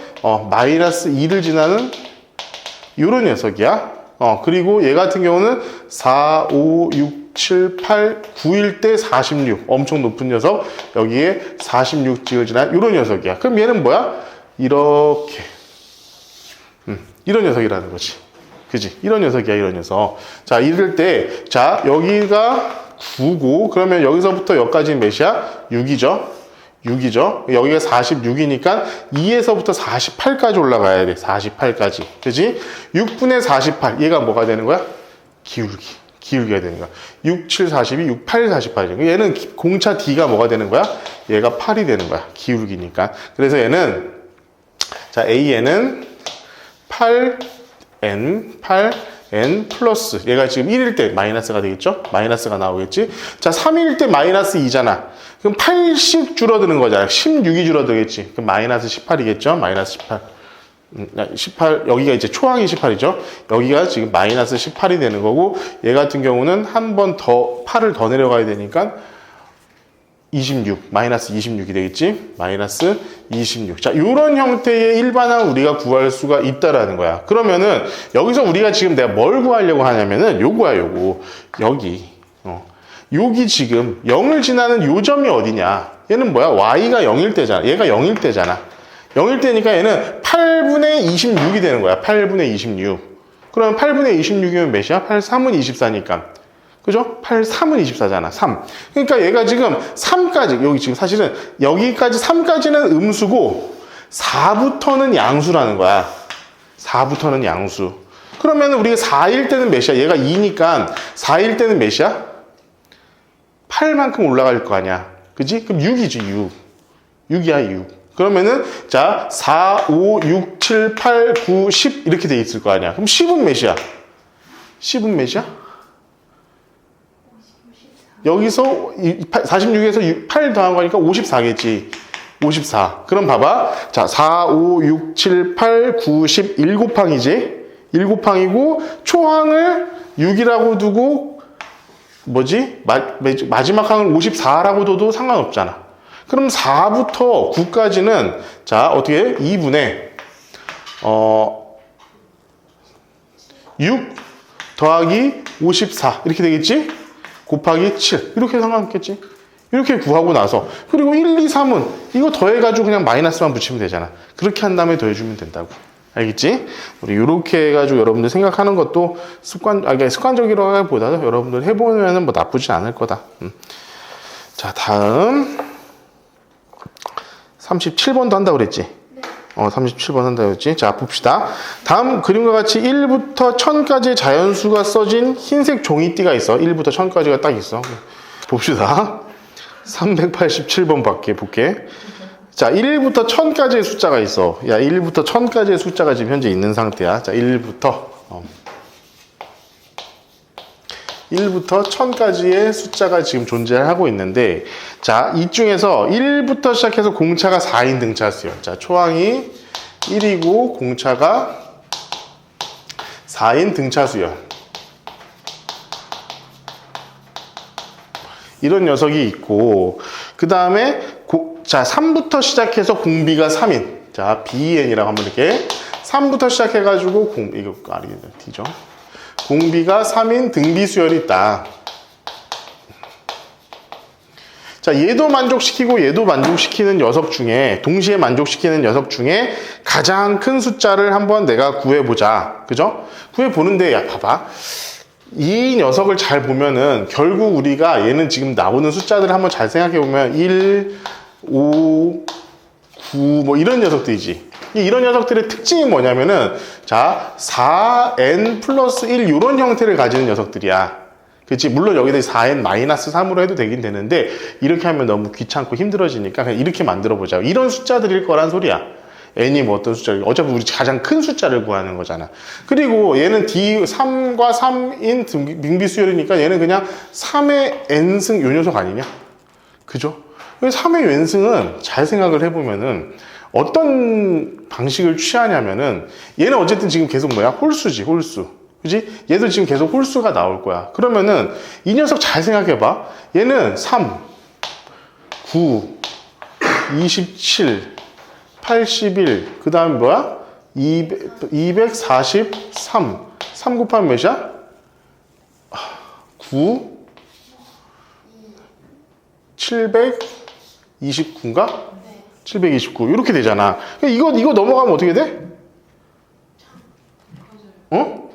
마이너스 2를 지나는 요런 녀석이야. 그리고 얘 같은 경우는 4, 5, 6, 7, 8, 9일 때 46. 엄청 높은 녀석. 여기에 46을 지난 요런 녀석이야. 그럼 얘는 뭐야? 이렇게. 이런 녀석이라는 거지. 그지? 이런 녀석이야, 이런 녀석. 자, 이럴 때, 자, 여기가 9고, 그러면 여기서부터 여기까지 몇이야? 6이죠? 6이죠? 여기가 46이니까 2에서부터 48까지 올라가야 돼. 48까지. 그지? 6분의 48. 얘가 뭐가 되는 거야? 기울기. 기울기가 되는 거야. 6, 7, 42, 6, 8, 48이죠. 얘는 공차 D가 뭐가 되는 거야? 얘가 8이 되는 거야. 기울기니까. 그래서 얘는, 자, AN은 8N 플러스. 얘가 지금 1일 때 마이너스가 되겠죠? 마이너스가 나오겠지? 자, 3일 때 마이너스 2잖아. 그럼 8씩 줄어드는 거잖아. 16이 줄어들겠지. 그럼 마이너스 18이겠죠? 마이너스 18. 18, 여기가 이제 초항이 18이죠? 여기가 지금 마이너스 18이 되는 거고, 얘 같은 경우는 한 번 더, 8을 더 내려가야 되니까, 26, 마이너스 26이 되겠지? 마이너스 26. 자, 요런 형태의 일반항 우리가 구할 수가 있다라는 거야. 그러면은, 여기서 우리가 지금 내가 뭘 구하려고 하냐면은, 요거야, 요거. 여기 지금 0을 지나는 요 점이 어디냐? 얘는 뭐야? y가 0일 때잖아. 얘가 0일 때잖아. 0일 때니까 얘는 8분의 26이 되는 거야. 8분의 26. 그럼 8분의 26이면 몇이야? 8, 3은 24니까. 그죠? 8, 3은 24잖아. 3. 그러니까 얘가 지금 3까지, 여기 지금 사실은 여기까지 3까지는 음수고 4부터는 양수라는 거야. 4부터는 양수. 그러면 우리가 4일 때는 몇이야? 얘가 2니까 4일 때는 몇이야? 8만큼 올라갈 거 아니야. 그지? 그럼 6이지, 6. 6이야, 6. 그러면은, 자, 4, 5, 6, 7, 8, 9, 10 이렇게 돼 있을 거 아니야. 그럼 10은 몇이야? 10은 몇이야? 여기서 46에서 8 더한 거니까 54겠지. 54. 그럼 봐봐. 자, 4, 5, 6, 7, 8, 9, 10, 7항이지. 7항이고, 초항을 6이라고 두고, 마지막 항을 54라고 둬도 상관없잖아. 그럼 4부터 9까지는, 자, 어떻게 해? 2분의, 6 더하기 54. 이렇게 되겠지? 곱하기 7. 이렇게 상관없겠지? 이렇게 구하고 나서. 그리고 1, 2, 3은 이거 더해가지고 그냥 마이너스만 붙이면 되잖아. 그렇게 한 다음에 더해주면 된다고. 알겠지? 우리 이렇게 해가지고 여러분들 생각하는 것도 습관적이라기보다도 여러분들 해보면 뭐 나쁘지 않을 거다. 자, 다음 37번도 한다고 그랬지? 네. 37번 한다고 그랬지? 자, 봅시다. 다음 그림과 같이 1부터 1000까지의 자연수가 써진 흰색 종이띠가 있어. 1부터 1000까지가 딱 있어. 봅시다. 387번 밖에 볼게. 자, 1부터 1000까지의 숫자가 있어. 야, 1부터 1000까지의 숫자가 지금 현재 있는 상태야. 자, 1부터 1000까지의 숫자가 지금 존재하고 있는데, 자, 이 중에서 1부터 시작해서 공차가 4인 등차수요. 자, 초항이 1이고 공차가 4인 등차수요. 이런 녀석이 있고, 그 다음에 자, 3부터 시작해서 공비가 3인. 자, BN이라고 한번 이렇게 3부터 시작해가지고 이거 D죠. 공비가 3인 등비수열이 있다. 자, 얘도 만족시키고 얘도 만족시키는 녀석 중에, 동시에 만족시키는 녀석 중에 가장 큰 숫자를 한번 내가 구해보자. 그죠? 구해보는데, 야, 봐봐. 이 녀석을 잘 보면은 결국 우리가 얘는 지금 나오는 숫자들을 한번 잘 생각해보면 1, 5, 9 뭐 이런 녀석들이지. 이런 녀석들의 특징이 뭐냐면은, 자, 4n 플러스 1 이런 형태를 가지는 녀석들이야. 그치? 물론 여기다 4n 마이너스 3으로 해도 되긴 되는데, 이렇게 하면 너무 귀찮고 힘들어지니까 그냥 이렇게 만들어 보자. 이런 숫자들일 거란 소리야. n이 뭐 어떤 숫자를 어차피 우리 가장 큰 숫자를 구하는 거잖아. 그리고 얘는 D 3과 3인 등비 수열이니까 얘는 그냥 3의 n승 요 녀석 아니냐? 그죠? 3의 n승은 잘 생각을 해보면은 어떤 방식을 취하냐면은 얘는 어쨌든 지금 계속 뭐야? 홀수지, 홀수. 그지? 얘도 지금 계속 홀수가 나올 거야. 그러면은 이 녀석 잘 생각해봐. 얘는 3, 9, 27, 81, 그 다음에 뭐야? 243. 3 곱하면 몇이야? 9, 729인가? 729 이렇게 되잖아. 이거 넘어가면 어떻게 돼? 어?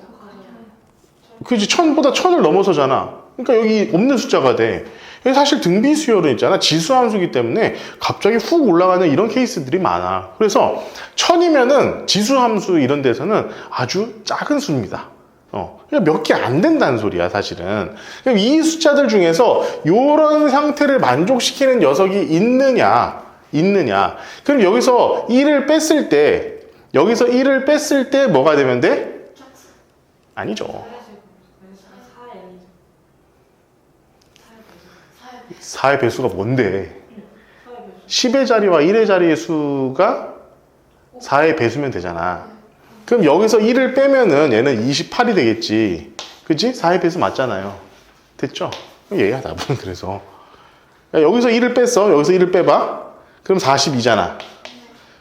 그지 1000보다 1000을 넘어서잖아. 그러니까 여기 없는 숫자가 돼. 사실 등비 수열은 있잖아. 지수함수기 때문에 갑자기 훅 올라가는 이런 케이스들이 많아. 그래서 1000이면은 지수함수 이런 데서는 아주 작은 수입니다. 그냥 몇 개 안 된다는 소리야, 사실은. 그럼 이 숫자들 중에서 이런 상태를 만족시키는 녀석이 있느냐? 그럼 여기서 1을 뺐을 때, 뭐가 되면 돼? 아니죠. 4의 배수가 뭔데? 10의 자리와 1의 자리의 수가 4의 배수면 되잖아. 그럼 여기서 1을 빼면은 얘는 28이 되겠지. 그치? 4의 배수 맞잖아요. 됐죠? 얘야, 답은 그래서. 여기서 1을 뺐어. 여기서 1을 빼봐. 그럼 42잖아.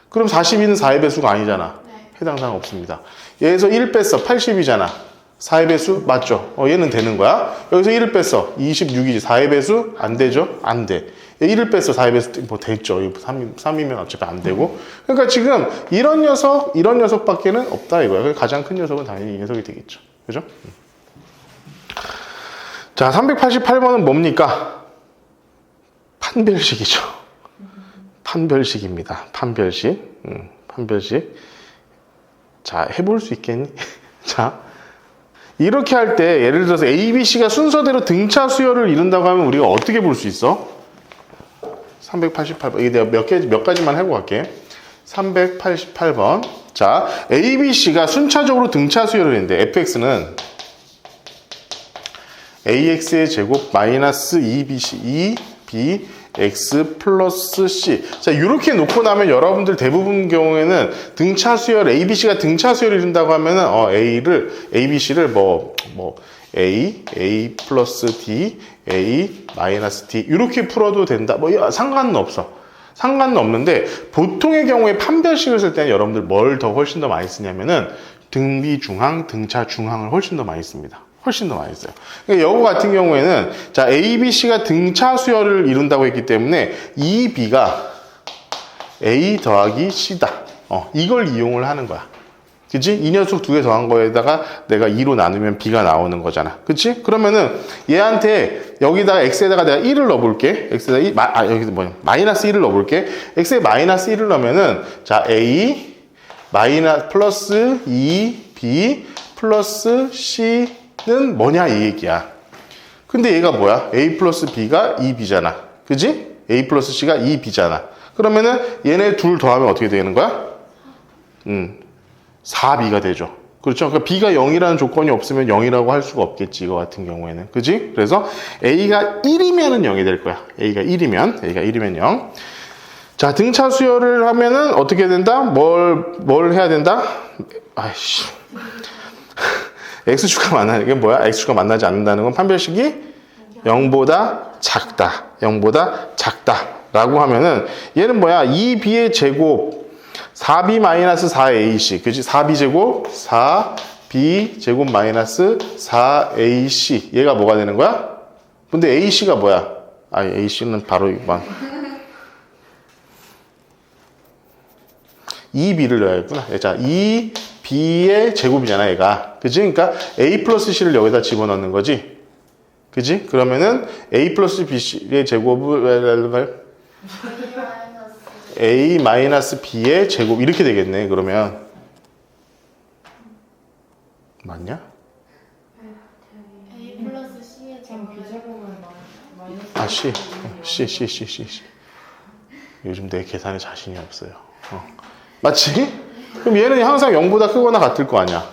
그럼 42는 4의 배수가 아니잖아. 해당 사항 없습니다. 얘에서 1 뺐어. 80이잖아. 4의 배수 맞죠? 얘는 되는 거야. 여기서 1을 뺐어. 26이지. 4의 배수 안 되죠? 안 돼. 1을 뺐어. 4의 배수 뭐 됐죠. 3이면 어차피 안 되고. 그러니까 지금 이런 녀석밖에는 없다 이거야. 가장 큰 녀석은 당연히 이 녀석이 되겠죠. 그죠? 자, 388번은 뭡니까? 판별식이죠. 판별식입니다. 판별식. 판별식. 자, 해볼 수 있겠니? 자, 이렇게 할 때 예를 들어서 A, B, C가 순서대로 등차 수열을 이룬다고 하면 우리가 어떻게 볼 수 있어? 388번. 이게 내가 몇 가지만 하고 갈게. 388번. 자, A, B, C가 순차적으로 등차 수열을 했는데 fx는 ax의 제곱 마이너스 2bc 2bx 플러스 c. 자, 이렇게 놓고 나면 여러분들 대부분 경우에는 등차 수열 abc가 등차 수열을 이룬다고 하면은 abc를 a 플러스 d a 마이너스 d 이렇게 풀어도 된다. 상관은 없어. 상관은 없는데 보통의 경우에 판별식을 쓸 때는 여러분들 뭘 더 훨씬 더 많이 쓰냐면은 등비 중항, 등차 중항을 훨씬 더 많이 씁니다. 훨씬 더 많이 써요. 그러니까 여거 같은 경우에는 자, A, B, C가 등차 수열을 이룬다고 했기 때문에 이 B가 A 더하기 C다. 이걸 이용을 하는 거야. 그치? 이 녀석 두 개 더한 거에다가 내가 2로 나누면 B가 나오는 거잖아. 그치? 그러면은 얘한테 여기다가 X에다가 내가 1을 넣어볼게. X에다가 여기 마이너스 1을 넣어볼게. X에 마이너스 1을 넣으면은 자, A 플러스 2B 플러스 C는 뭐냐 이 얘기야. 근데 얘가 뭐야? A 플러스 B가 2B잖아. 그지? A 플러스 C가 2B잖아. 그러면은 얘네 둘 더하면 어떻게 되는 거야? 4B가 되죠. 그렇죠? 그러니까 B가 0이라는 조건이 없으면 0이라고 할 수가 없겠지, 이거 같은 경우에는. 그지? 그래서 A가 1이면은 0이 될 거야. A가 1이면 0. 자, 등차 수열을 하면은 어떻게 된다? 뭘 해야 된다? 아이씨. X축과 만나는 게 뭐야? X축과 만나지 않는다는 건 판별식이 0보다 작다. 0보다 작다. 라고 하면은 얘는 뭐야? 2B의 제곱 4B 마이너스 4AC. 그치? 4B 제곱 4B 제곱 마이너스 4AC. 얘가 뭐가 되는 거야? 근데 AC가 뭐야? AC는 바로 이만 2B를 넣어야겠구나. 자, 2B의 제곱이잖아, 얘가. 그치? 그러니까 A 플러스 C를 여기다 집어넣는 거지. 그치? 그러면은 A 플러스 B의 제곱을 A 마이너스 B의 제곱 이렇게 되겠네. 그러면 맞냐? A 플러스 C의 제곱은 C. 요즘 내 계산에 자신이 없어요. 맞지? 그럼 얘는 항상 0보다 크거나 같을 거 아니야.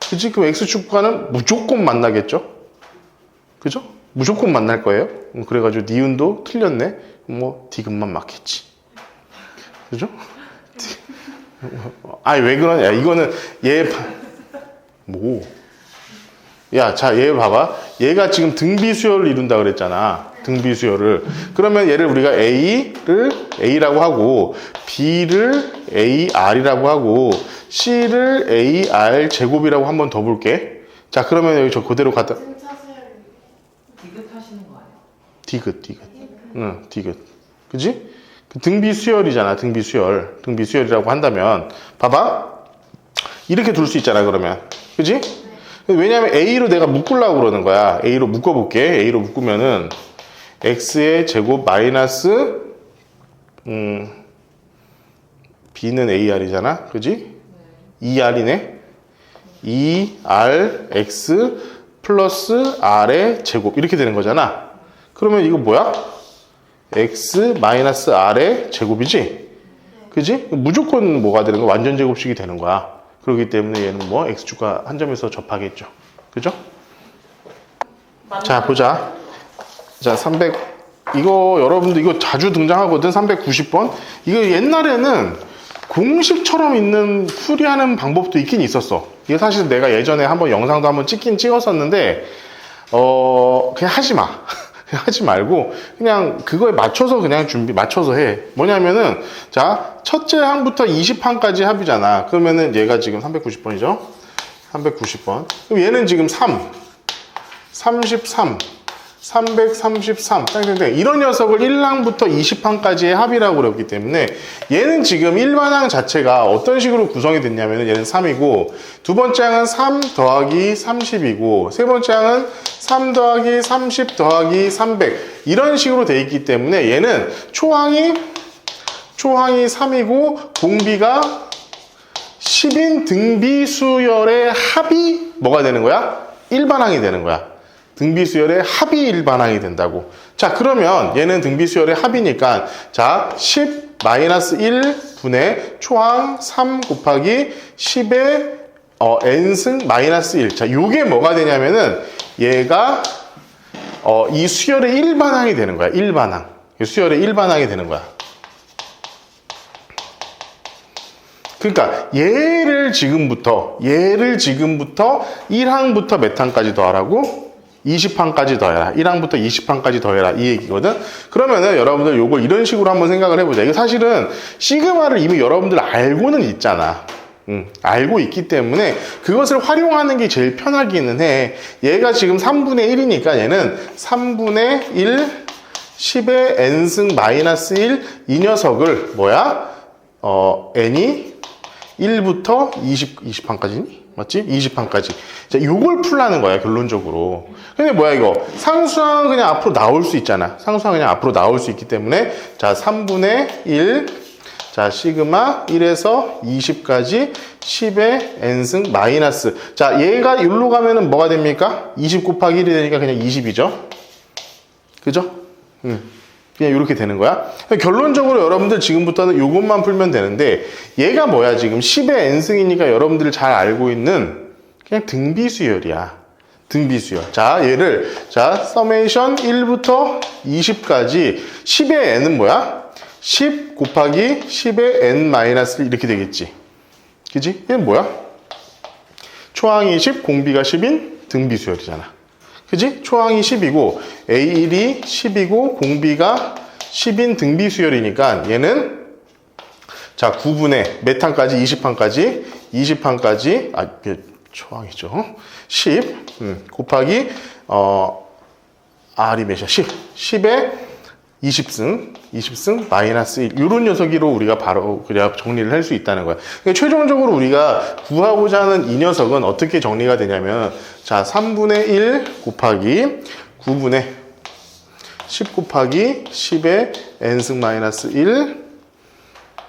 그치? 그럼 x축과는 무조건 만나겠죠? 그죠? 무조건 만날 거예요. 그래가지고 니은도 틀렸네. 뭐 디귿만 맞겠지. 그죠? 아니 왜 그러냐? 이거는 얘 뭐? 야, 자, 얘 봐봐. 얘가 지금 등비수열을 이룬다 그랬잖아. 등비수열을. 그러면 얘를 우리가 A를 A라고 하고, B를 AR이라고 하고, C를 AR 제곱이라고 한번 더 볼게. 자, 그러면 여기 저 그대로 갖다. 디귿 하시는 거 아니에요? 디귿. 응, 디귿. 그지? 등비수열이잖아, 등비수열. 등비수열이라고 한다면, 봐봐. 이렇게 둘 수 있잖아, 그러면. 그지? 왜냐면 A로 내가 묶으려고 그러는 거야. A로 묶어볼게. A로 묶으면은 X의 제곱 마이너스 B는 AR이잖아. 그지? 2R이네. 2R X 플러스 R의 제곱 이렇게 되는 거잖아. 그러면 이거 뭐야? X 마이너스 R의 제곱이지? 그지? 무조건 뭐가 되는 거야? 완전 제곱식이 되는 거야. 그렇기 때문에 얘는 뭐 x축과 한 점에서 접하겠죠. 그죠? 자, 보자. 자, 300 이거 여러분들 이거 자주 등장하거든. 390번. 이거 옛날에는 공식처럼 있는 풀이하는 방법도 있긴 있었어. 이게 사실 내가 예전에 한번 영상도 한번 찍긴 찍었었는데 그냥 하지 마. 그냥 하지 말고 그냥 그거에 맞춰서 그냥 맞춰서 해. 뭐냐면은 자, 첫째 항부터 20항까지 합이잖아. 그러면은 얘가 지금 390번이죠. 390번. 그럼 얘는 지금 3, 33, 333, 땡땡땡 이런 녀석을 1항부터 20항까지의 합이라고 그랬기 때문에 얘는 지금 일반항 자체가 어떤 식으로 구성이 됐냐면 얘는 3이고 두 번째 항은 3 더하기 30이고 세 번째 항은 3 더하기 30 더하기 300 이런 식으로 돼 있기 때문에 얘는 초항이 3이고 공비가 10인 등비수열의 합이 뭐가 되는 거야? 일반항이 되는 거야. 등비수열의 합이 일반항이 된다고. 자, 그러면 얘는 등비수열의 합이니까 자, 10 마이너스 1분의 초항 3 곱하기 10의 n승 마이너스 1. 자, 요게 뭐가 되냐면은 얘가 이 수열의 일반항이 되는 거야. 일반항. 수열의 일반항이 되는 거야. 그러니까 얘를 지금부터 1항부터 몇 항까지 더하라고? 20항까지 더해라. 1항부터 20항까지 더해라. 이 얘기거든. 그러면은 여러분들 요걸 이런 식으로 한번 생각을 해보자. 이거 사실은 시그마를 이미 여러분들 알고는 있잖아. 알고 있기 때문에 그것을 활용하는 게 제일 편하기는 해. 얘가 지금 3분의 1이니까 얘는 3분의 1 10의 n승 마이너스 1 이 녀석을 뭐야? n이 1부터 20항까지니? 맞지? 20항까지. 자, 요걸 풀라는 거야, 결론적으로. 근데 뭐야, 이거? 상수항 그냥 앞으로 나올 수 있잖아. 상수항 그냥 앞으로 나올 수 있기 때문에. 자, 3분의 1. 자, 시그마 1에서 20까지 10의 n승 마이너스. 자, 얘가 여기로 가면은 뭐가 됩니까? 20 곱하기 1이 되니까 그냥 20이죠? 그죠? 그냥 이렇게 되는 거야. 결론적으로 여러분들 지금부터는 이것만 풀면 되는데 얘가 뭐야 지금 10의 n승이니까 여러분들이 잘 알고 있는 그냥 등비수열이야. 등비수열. 자, 얘를 자 서메이션 1부터 20까지 10의 n은 뭐야? 10 곱하기 10의 n-1 이렇게 되겠지. 그지? 얘는 뭐야? 초항이 10, 공비가 10인 등비수열이잖아. 그지? 초항이 10이고 A1이 10이고 공비가 10인 등비수열이니까 얘는 자 9분의 몇 항까지? 20항까지 초항이죠. 10 곱하기 R이 몇이야? 10에 20승 마이너스 1 이런 녀석으로 우리가 바로 그냥 정리를 할 수 있다는 거야. 그러니까 최종적으로 우리가 구하고자 하는 이 녀석은 어떻게 정리가 되냐면 자 3분의 1 곱하기 9분의 10 곱하기 10의 n승 마이너스 1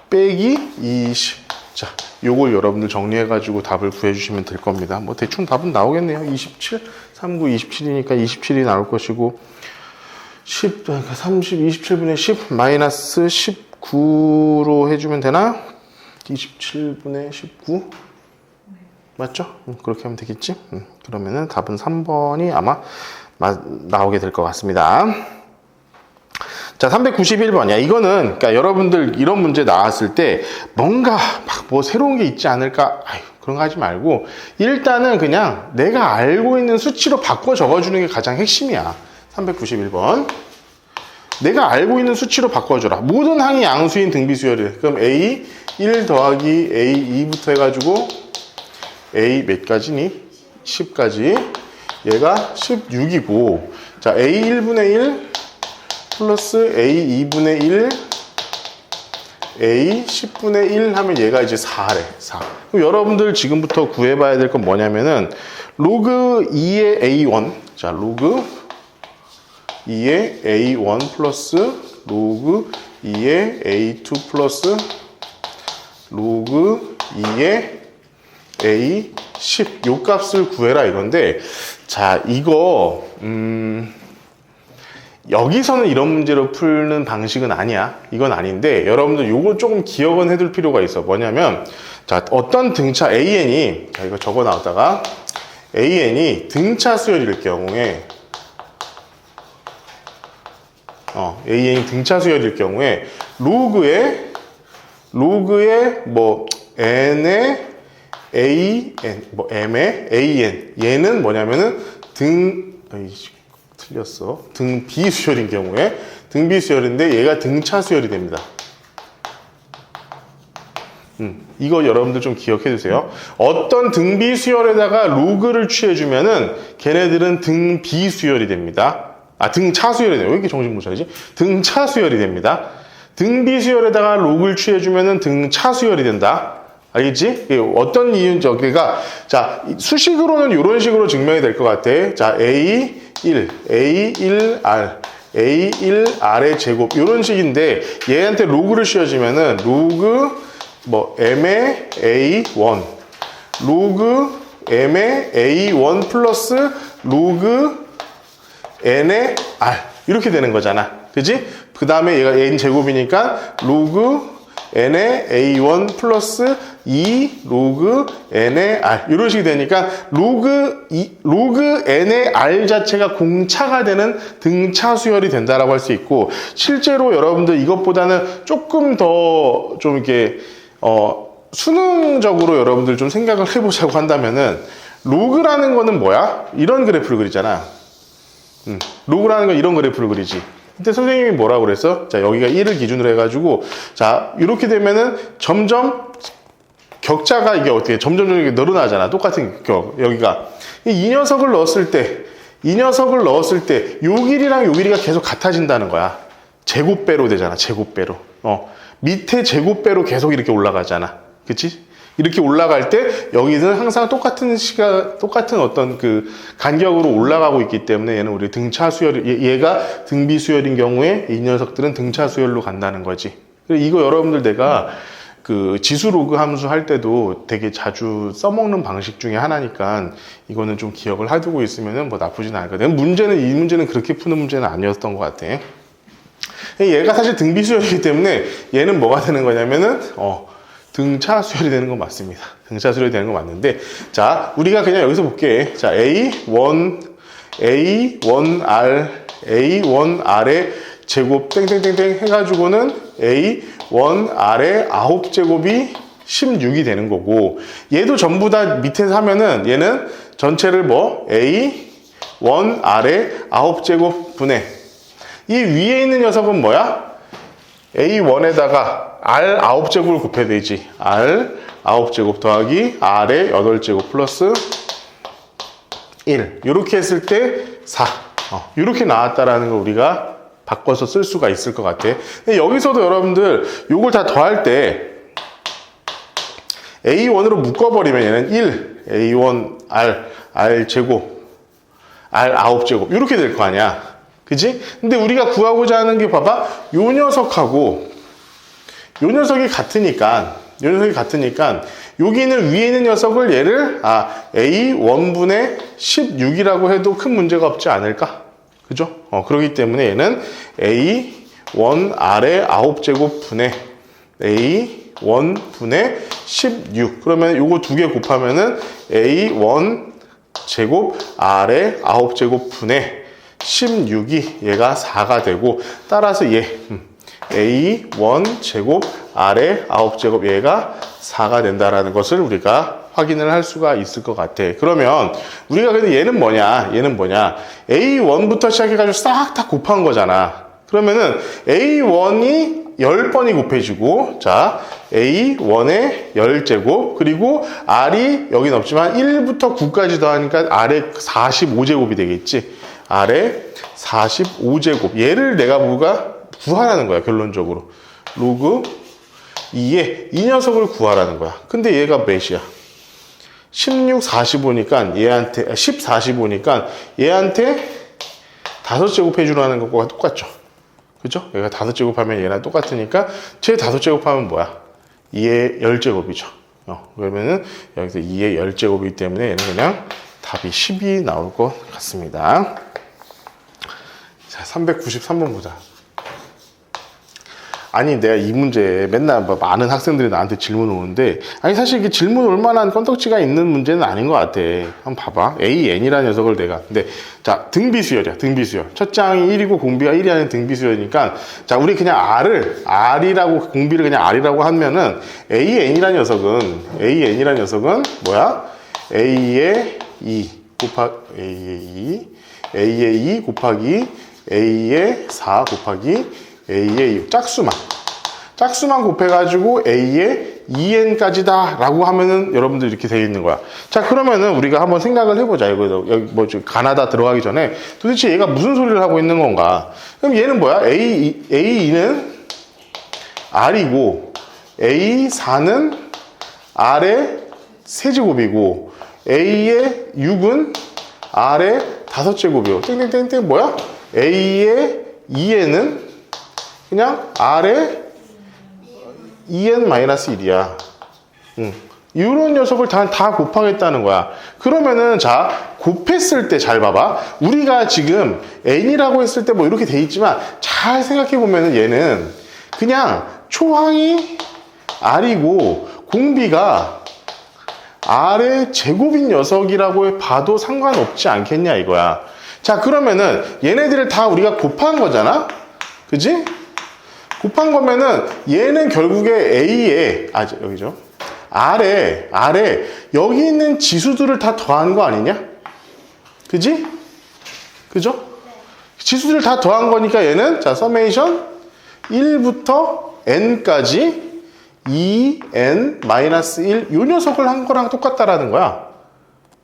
빼기 20. 자, 요걸 여러분들 정리해가지고 답을 구해주시면 될 겁니다. 뭐 대충 답은 나오겠네요. 27, 39, 27이니까 27이 나올 것이고 10, 그러니까 30, 27분의 10 마이너스 19로 해주면 되나? 27분의 19 맞죠? 그렇게 하면 되겠지? 그러면은 답은 3번이 아마 나오게 될 것 같습니다. 자, 391번이야. 이거는, 그러니까 여러분들 이런 문제 나왔을 때 뭔가 막 뭐 새로운 게 있지 않을까? 아유, 그런 거 하지 말고 일단은 그냥 내가 알고 있는 수치로 바꿔 적어주는 게 가장 핵심이야. 391번. 내가 알고 있는 수치로 바꿔줘라. 모든 항이 양수인 등비수열이래. 그럼 A 1 더하기 A 2부터 해가지고 A 몇 가지니? 10까지. 얘가 16이고, 자, A 1분의 1 플러스 A 2분의 1 A 10분의 1 하면 얘가 이제 4래. 4. 그럼 여러분들 지금부터 구해봐야 될 건 뭐냐면은 로그 2의 A1. 자, 로그 2의 A1 플러스 로그 2의 A2 플러스 로그 2의 A10 요 값을 구해라 이건데, 자, 이거 여기서는 이런 문제로 푸는 방식은 아니야. 이건 아닌데 여러분들 요거 조금 기억은 해둘 필요가 있어. 뭐냐면, 자, 어떤 등차 AN이, 자, 이거 적어 놨다가 AN이 등차 수열일 경우에 AN이 등차 수열일 경우에 로그의 뭐 n의 AN 뭐 m의 AN 얘는 뭐냐면은 틀렸어. 등비수열인 경우에 등비수열인데 얘가 등차수열이 됩니다. 이거 여러분들 좀 기억해 두세요. 어떤 등비수열에다가 로그를 취해주면은 걔네들은 등비수열이 됩니다. 등차수열이 돼요. 왜 이렇게 정신 못 차리지? 등차수열이 됩니다. 등비수열에다가 로그를 취해주면은 등차수열이 된다. 알겠지? 어떤 이유인지, 그러니까, 자, 수식으로는 이런 식으로 증명이 될 것 같아. 자, A1, A1R, A1R의 제곱, 이런 식인데, 얘한테 로그를 씌워주면은, 로그, 뭐, M의 A1, 로그 M의 A1 플러스 로그 N의 R. 이렇게 되는 거잖아. 그지? 그 다음에 얘가 N 제곱이니까, 로그 n의 a1 플러스 2 로그 n의 r 이런 식이 되니까 로그 n의 r 자체가 공차가 되는 등차 수열이 된다라고 할 수 있고, 실제로 여러분들 이것보다는 조금 더 좀 이렇게 수능적으로 여러분들 좀 생각을 해보자고 한다면은, 로그라는 거는 뭐야? 이런 그래프를 그리잖아. 로그라는 건 이런 그래프를 그리지. 그때 선생님이 뭐라고 그랬어? 자, 여기가 1을 기준으로 해가지고, 자, 이렇게 되면은 점점 격자가 이게 어떻게 점점 이렇게 늘어나잖아. 똑같은 여기가. 이 녀석을 넣었을 때, 요 길이랑 요 길이가 계속 같아진다는 거야. 제곱배로 되잖아. 제곱배로. 밑에 제곱배로 계속 이렇게 올라가잖아. 그치? 이렇게 올라갈 때 여기는 항상 똑같은 어떤 그 간격으로 올라가고 있기 때문에 얘는 우리 등차 수열, 얘가 등비 수열인 경우에 이 녀석들은 등차 수열로 간다는 거지. 이거 여러분들 내가 그 지수 로그 함수 할 때도 되게 자주 써먹는 방식 중에 하나니까 이거는 좀 기억을 해두고 있으면 뭐 나쁘진 않거든. 이 문제는 그렇게 푸는 문제는 아니었던 것 같아. 얘가 사실 등비 수열이기 때문에 얘는 뭐가 되는 거냐면은 등차 수열이 되는 건 맞습니다. 등차 수열이 되는 건 맞는데, 자, 우리가 그냥 여기서 볼게. 자, A1R의 제곱 땡땡땡땡 해가지고는 A1R의 9제곱이 16이 되는 거고, 얘도 전부 다 밑에서 하면은 얘는 전체를 뭐 A1R의 9제곱 분의, 이 위에 있는 녀석은 뭐야? A1에다가 R 9제곱을 곱해야 되지. R 9제곱 더하기 R의 8제곱 플러스 1. 이렇게 했을 때 4. 이렇게 나왔다라는 걸 우리가 바꿔서 쓸 수가 있을 것 같아. 근데 여기서도 여러분들 요걸 다 더할 때 A1으로 묶어버리면 얘는 1, A1, R 제곱, R 9제곱. 이렇게 될 거 아니야. 그지? 근데 우리가 구하고자 하는 게 봐봐. 요 녀석하고 요 녀석이 같으니까 여기는 위에 있는 녀석을 얘를 A1분의 16이라고 해도 큰 문제가 없지 않을까? 그죠? 그렇기 때문에 얘는 A1R의 9제곱 분의 A1 A1분의 16. 그러면 요거 두 개 곱하면은 A1 제곱 아래 9제곱 분의 16이 얘가 4가 되고, 따라서 얘 A1 제곱 아래 9제곱 얘가 4가 된다라는 것을 우리가 확인을 할 수가 있을 것 같아. 그러면 우리가 근데 얘는 뭐냐? A1부터 시작해가지고 싹 다 곱한 거잖아. 그러면은 A1이 10번이 곱해지고, 자, A1의 10제곱, 그리고 R이 여긴 없지만 1부터 9까지 더하니까 아래 45제곱이 되겠지. 아래 45제곱. 얘를 내가 구하라는 거야, 결론적으로. 로그 2에 이 녀석을 구하라는 거야. 근데 얘가 몇이야? 16, 45니까 얘한테, 10, 45니까 얘한테 5제곱 해주라는 것과 똑같죠. 그죠? 얘가 5제곱하면 얘랑 똑같으니까 쟤 5제곱하면 뭐야? 2의 10제곱이죠. 그러면은 여기서 2의 10제곱이기 때문에 얘는 그냥 답이 10이 나올 것 같습니다. 자, 393번 보자. 아니, 내가 이 문제 맨날 많은 학생들이 나한테 질문 오는데, 아니, 사실 이게 질문 올 만한 건덕지가 있는 문제는 아닌 것 같아. 한번 봐봐. AN이라는 녀석을 내가. 근데, 자, 등비수열이야, 등비수열. 첫 장이 1이고 공비가 1이 아닌 등비수열이니까, 자, 우리 그냥 R이라고, 공비를 그냥 R이라고 하면은, AN이라는 녀석은 뭐야? A의 2 A의 2 곱하기 A의 4 곱하기 A의 6, 짝수만 곱해가지고 A의 2n까지다 라고 하면은 여러분들 이렇게 되어 있는 거야. 자, 그러면은 우리가 한번 생각을 해보자. 여기 가나다 들어가기 전에 도대체 얘가 무슨 소리를 하고 있는 건가? 그럼 얘는 뭐야? A2는 R이고 A4는 R의 세제곱이고 A의 6은 R의 5제곱이요. 땡땡땡땡 뭐야? A의 2n은 그냥 R의 2n-1이야. 이런 녀석을 다 곱하겠다는 거야. 그러면은, 자, 곱했을 때 잘 봐봐. 우리가 지금 n이라고 했을 때 뭐 이렇게 돼 있지만, 잘 생각해 보면은 얘는 그냥 초항이 R이고, 공비가 R의 제곱인 녀석이라고 봐도 상관없지 않겠냐, 이거야. 자, 그러면은 얘네들을 다 우리가 곱한 거잖아? 그지? 곱한 거면은 얘는 결국에 A에 여기죠. R에 여기 있는 지수들을 다 더한 거 아니냐? 그지? 그죠? 네. 지수들을 다 더한 거니까 얘는 자, 서메이션 1부터 n까지 2n-1 요 녀석을 한 거랑 똑같다라는 거야.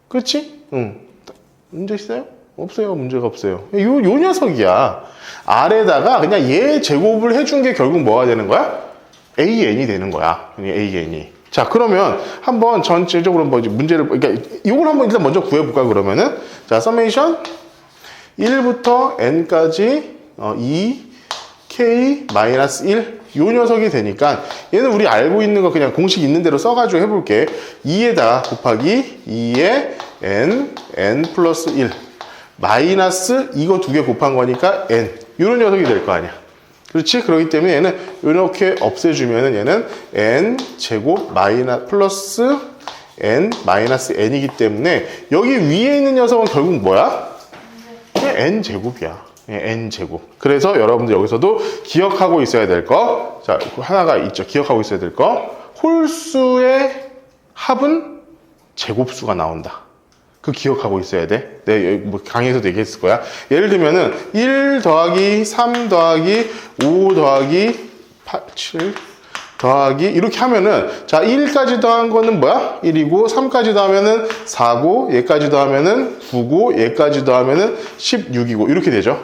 그렇지? 응. 문제 있어요? 없어요. 문제가 없어요. 요 녀석이야. R에다가 그냥 얘 제곱을 해준 게 결국 뭐가 되는 거야? AN이 되는 거야. AN이. 자, 그러면 한번 전체적으로 문제를, 그러니까 이걸 한번 일단 먼저 구해볼까, 그러면은. 자, 서메이션 1부터 n까지 2k-1 요 녀석이 되니까 얘는 우리 알고 있는 거 그냥 공식 있는 대로 써가지고 해볼게. 2에다 곱하기 2에 n 플러스 1 마이너스 이거 두 개 곱한 거니까 n 이런 녀석이 될 거 아니야. 그렇지? 그렇기 때문에 얘는 이렇게 없애주면은 얘는 n 제곱 플러스 n 마이너스 n이기 때문에 여기 위에 있는 녀석은 결국 뭐야? 그냥 n 제곱이야. n 제곱. 그래서 여러분들 여기서도 기억하고 있어야 될 거. 자, 하나가 있죠. 기억하고 있어야 될 거. 홀수의 합은 제곱수가 나온다. 그 기억하고 있어야 돼. 네, 뭐 강의에서도 얘기했을 거야. 예를 들면은 1 더하기 3 더하기 5 더하기 7 더하기 이렇게 하면은 자, 1까지 더한 거는 뭐야? 1이고 3까지 더하면은 4고 얘까지 더하면은 9고 얘까지 더하면은 16이고 이렇게 되죠.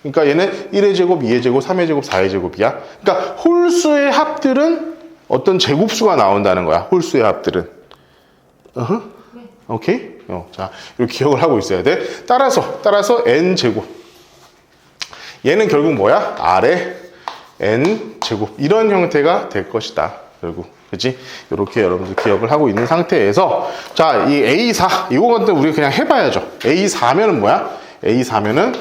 그러니까 얘는 1의 제곱, 2의 제곱, 3의 제곱, 4의 제곱이야. 그러니까 홀수의 합들은 어떤 제곱수가 나온다는 거야. 홀수의 합들은. 오케이? 자, 이렇게 기억을 하고 있어야 돼. 따라서 n 제곱. 얘는 결국 뭐야? R의 n 제곱. 이런 형태가 될 것이다. 결국. 그치? 이렇게 여러분들 기억을 하고 있는 상태에서 자, 이 A4 이거는 우리가 그냥 해봐야죠. A4면은 뭐야? A4면은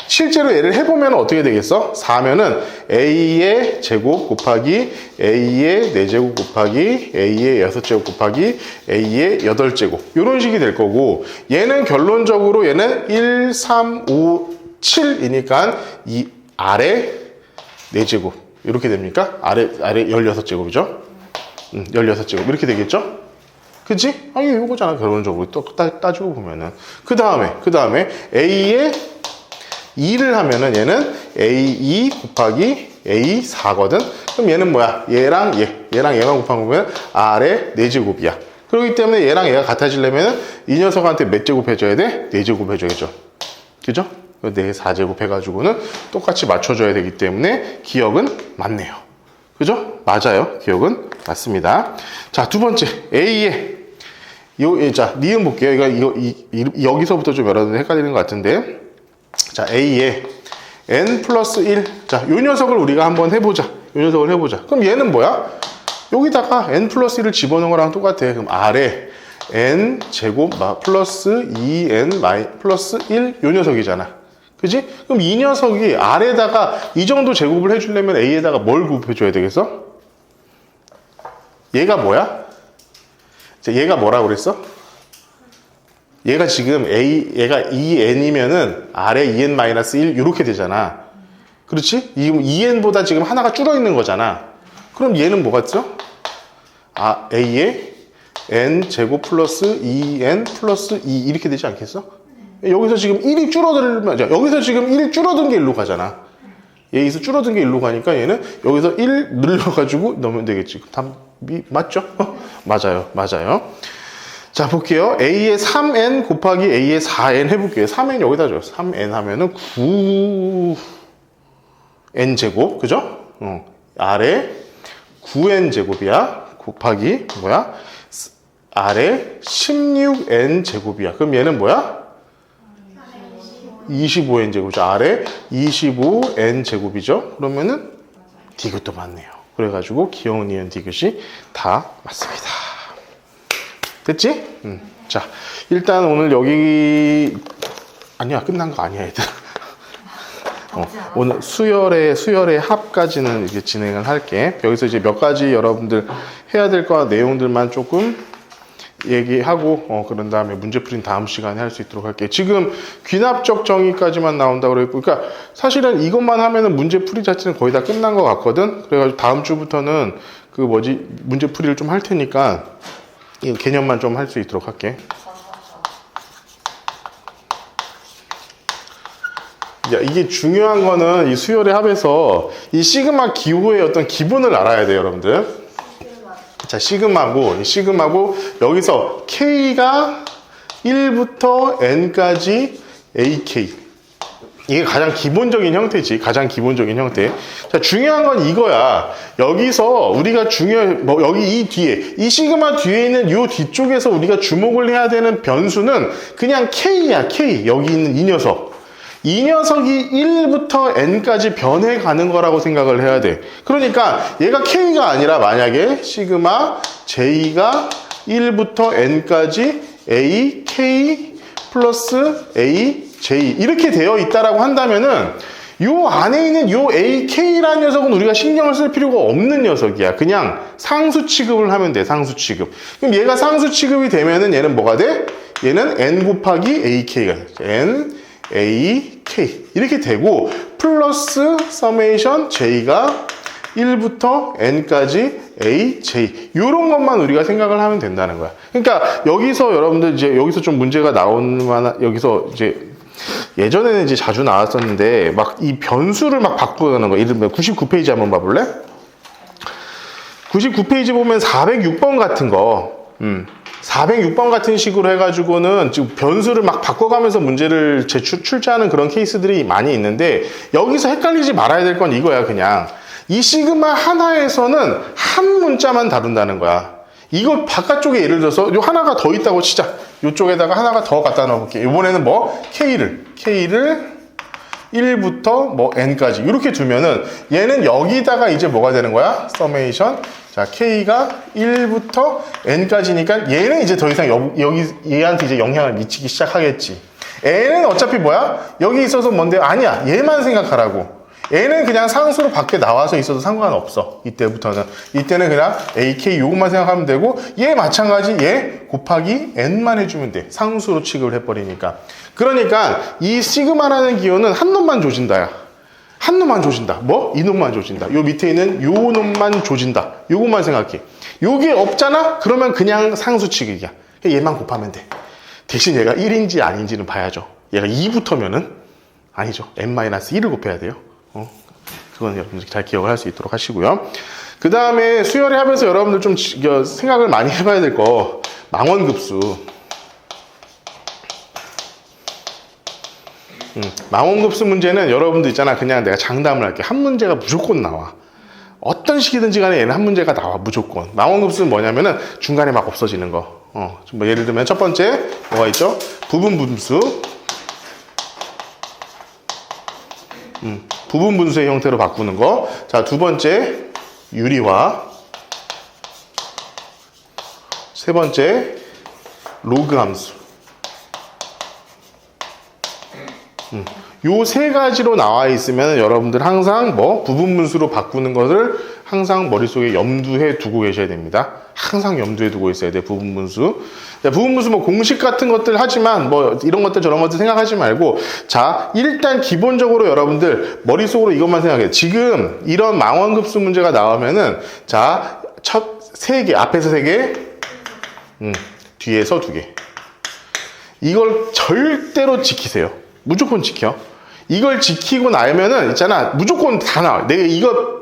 실제로 얘를 해보면 어떻게 되겠어? 4면은 a의 제곱 곱하기 a의 4제곱 곱하기 a의 6제곱 곱하기 a의 8제곱 이런 식이 될 거고, 얘는 결론적으로 얘는 1, 3, 5, 7이니까 이 아래 4제곱 이렇게 됩니까? 아래 16제곱이죠? 16제곱 이렇게 되겠죠? 그치? 아, 이게 이거잖아, 결론적으로. 또 따지고 보면은. 그 다음에 A에 2를 하면은 얘는 A2 곱하기 A4거든? 그럼 얘는 뭐야? 얘랑 얘만 곱한 거면 아래 4제곱이야. 그렇기 때문에 얘랑 얘가 같아지려면 이 녀석한테 몇 제곱 해줘야 돼? 4제곱 해줘야죠. 그죠? 4제곱 해가지고는 똑같이 맞춰줘야 되기 때문에 기억은 맞네요. 그죠? 맞아요. 기억은 맞습니다. 자, 두 번째. A에 자, 니은 볼게요. 여기서부터 좀 여러분들 헷갈리는 것 같은데. 자, A에 n 플러스 1. 자, 요 녀석을 우리가 한번 해보자. 요 녀석을 해보자. 그럼 얘는 뭐야? 여기다가 n 플러스 1을 집어넣은 거랑 똑같아. 그럼 아래 n 제곱 플러스 2n 플러스 1 요 녀석이잖아. 그지? 그럼 이 녀석이 아래다가 이 정도 제곱을 해주려면 A에다가 뭘 곱해줘야 되겠어? 얘가 뭐야? 얘가 뭐라고 그랬어? 얘가 지금 얘가 2n이면은 아래 2n-1 이렇게 되잖아. 그렇지? 2n보다 지금 하나가 줄어 있는 거잖아. 그럼 얘는 뭐가 있어? A에 n 제곱 플러스 2n 플러스 2 이렇게 되지 않겠어? 여기서 지금 1이 줄어들면, 여기서 지금 1이 줄어든 게 일로 가잖아. 여기서 줄어든 게 일로 가니까 얘는 여기서 1 늘려가지고 넣으면 되겠지. 답이 맞죠? 맞아요. 자, 볼게요. A의 3n 곱하기 A의 4n 해볼게요. 3n 여기다 줘요. 3n 하면은 9n 제곱, 그죠? 아래 9n 제곱이야. 곱하기, 뭐야? 아래 16n 제곱이야. 그럼 얘는 뭐야? 25n 제곱이죠. 아래 25n 제곱이죠. 그러면은 디귿도 맞네요. 그래가지고 기억, 니은, 디귿이 다 맞습니다. 됐지? 자, 일단 오늘 여기 아니야, 끝난 거 아니야, 얘들. 오늘 수열의 합까지는 이제 진행을 할게. 여기서 이제 몇 가지 여러분들 해야 될 거 내용들만 조금 얘기하고 그런 다음에 문제풀이는 다음 시간에 할 수 있도록 할게요. 지금 귀납적 정의까지만 나온다고 그랬고, 그러니까 사실은 이것만 하면은 문제풀이 자체는 거의 다 끝난 것 같거든. 그래가지고 다음 주부터는 문제풀이를 좀 할 테니까 이 개념만 좀 할 수 있도록 할게. 야, 이게 중요한 거는 이 수열의 합에서 이 시그마 기호의 어떤 기본을 알아야 돼요, 여러분들. 자, 시그마고 여기서 K가 1부터 N까지 AK. 이게 가장 기본적인 형태지. 가장 기본적인 형태. 자, 중요한 건 이거야. 여기서 우리가 여기 이 뒤에, 이 시그마 뒤에 있는 요 뒤쪽에서 우리가 주목을 해야 되는 변수는 그냥 K야, K. 여기 있는 이 녀석. 이 녀석이 1부터 n까지 변해가는 거라고 생각을 해야 돼. 그러니까 얘가 k가 아니라 만약에 시그마 j가 1부터 n까지 a k 플러스 a j 이렇게 되어 있다라고 한다면은 요 안에 있는 요 a k라는 녀석은 우리가 신경을 쓸 필요가 없는 녀석이야. 그냥 상수 취급을 하면 돼. 상수 취급. 그럼 얘가 상수 취급이 되면은 얘는 뭐가 돼? 얘는 n 곱하기 a k가 돼. n A, K 이렇게 되고 플러스 서메이션 J가 1부터 N까지 A, J 이런 것만 우리가 생각을 하면 된다는 거야. 그러니까 여기서 여러분들 이제 여기서 좀 문제가 나오는 만한 여기서 이제 예전에는 이제 자주 나왔었는데 막 이 변수를 막 바꾸는 거. 이른바 99페이지 한번 봐볼래? 99페이지 보면 406번 같은 거 406번 같은 식으로 해가지고는 지금 변수를 막 바꿔가면서 문제를 출제하는 그런 케이스들이 많이 있는데 여기서 헷갈리지 말아야 될 건 이거야. 그냥 이 시그마 하나에서는 한 문자만 다룬다는 거야. 이거 바깥쪽에 예를 들어서 요 하나가 더 있다고 치자. 요쪽에다가 하나가 더 갖다 넣어볼게. 이번에는 뭐 K를 1부터 뭐 N까지 이렇게 두면은 얘는 여기다가 이제 뭐가 되는 거야? 서메이션. 자, K가 1부터 N까지니까 얘는 이제 더 이상 여기 얘한테 이제 영향을 미치기 시작하겠지. n은 어차피 뭐야? 여기 있어서 뭔데? 아니야. 얘만 생각하라고. n은 그냥 상수로 밖에 나와서 있어도 상관없어. 이때부터는. 이때는 그냥 ak 요것만 생각하면 되고 얘 마찬가지 얘 곱하기 n만 해주면 돼. 상수로 취급을 해버리니까. 그러니까 이 시그마라는 기호는 한 놈만 조진다야. 한 놈만 조진다. 뭐? 이 놈만 조진다. 요 밑에 있는 요 놈만 조진다. 요것만 생각해. 요게 없잖아? 그러면 그냥 상수 취급이야. 얘만 곱하면 돼. 대신 얘가 1인지 아닌지는 봐야죠. 얘가 2부터면은 아니죠. n-1을 곱해야 돼요. 그건 여러분들 잘 기억을 할 수 있도록 하시고요. 그 다음에 수열의 합에서 여러분들 좀 생각을 많이 해봐야 될 거 망원급수. 망원급수 문제는 여러분들 있잖아. 그냥 내가 장담을 할게. 한 문제가 무조건 나와. 어떤 식이든지 간에 얘는 한 문제가 나와. 무조건. 망원급수는 뭐냐면은 중간에 막 없어지는 거. 뭐 예를 들면 첫 번째 뭐가 있죠? 부분분수. 부분분수의 형태로 바꾸는 거. 자, 두 번째 유리화. 세 번째 로그 함수. 요 세 가지로 나와 있으면 여러분들 항상 뭐 부분분수로 바꾸는 것을 항상 머릿속에 염두에 두고 계셔야 됩니다. 항상 염두에 두고 있어야 돼. 부분분수. 자, 부분분수 뭐 공식 같은 것들 하지만 뭐 이런 것들 저런 것들 생각하지 말고, 자, 일단 기본적으로 여러분들 머릿속으로 이것만 생각해. 지금 이런 망원급수 문제가 나오면은, 자, 첫 세 개, 앞에서 세 개, 뒤에서 두 개. 이걸 절대로 지키세요. 무조건 지켜. 이걸 지키고 나면은 있잖아, 무조건 다 나와. 내가 이걸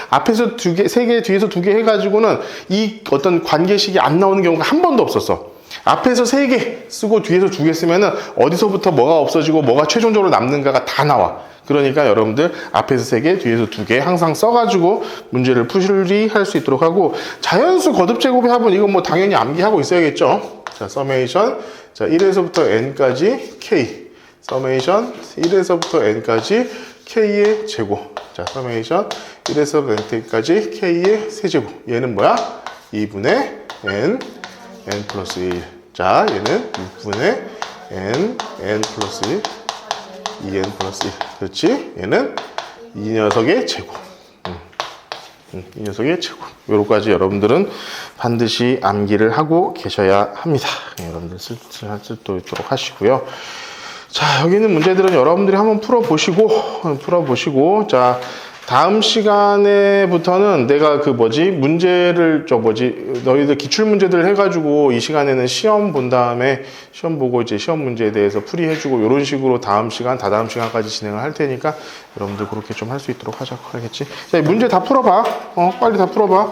앞에서 두 개, 세 개, 뒤에서 두 개 해가지고는 이 어떤 관계식이 안 나오는 경우가 한 번도 없었어. 앞에서 세 개 쓰고 뒤에서 두 개 쓰면은 어디서부터 뭐가 없어지고 뭐가 최종적으로 남는가가 다 나와. 그러니까 여러분들 앞에서 세 개, 뒤에서 두 개 항상 써가지고 문제를 풀이할 수 있도록 하고, 자연수 거듭 제곱의 합은 이건 뭐 당연히 암기하고 있어야겠죠. 자, 서메이션. 자, 1에서부터 n까지 k. 서메이션 1에서부터 n까지 k의 제곱. 자, 서메이션 1에서부터 n까지 k의 세제곱. 얘는 뭐야? 2분의 n 플러스 1. 자, 얘는 6분의 n 플러스 1. 2n 플러스 1. 그렇지? 얘는 이 녀석의 제곱. 이 녀석의 제곱. 요로까지 여러분들은 반드시 암기를 하고 계셔야 합니다. 여러분들 쓸 수 있도록 하시고요. 자, 여기 있는 문제들은 여러분들이 한번 풀어보시고, 자, 다음 시간에부터는 내가 문제를, 너희들 기출문제들 해가지고 이 시간에는 시험 본 다음에 시험 보고 이제 시험 문제에 대해서 풀이해주고, 이런 식으로 다다음 시간까지 진행을 할 테니까 여러분들 그렇게 좀 할 수 있도록 하자고. 알겠지? 자, 문제 다 풀어봐. 빨리 다 풀어봐.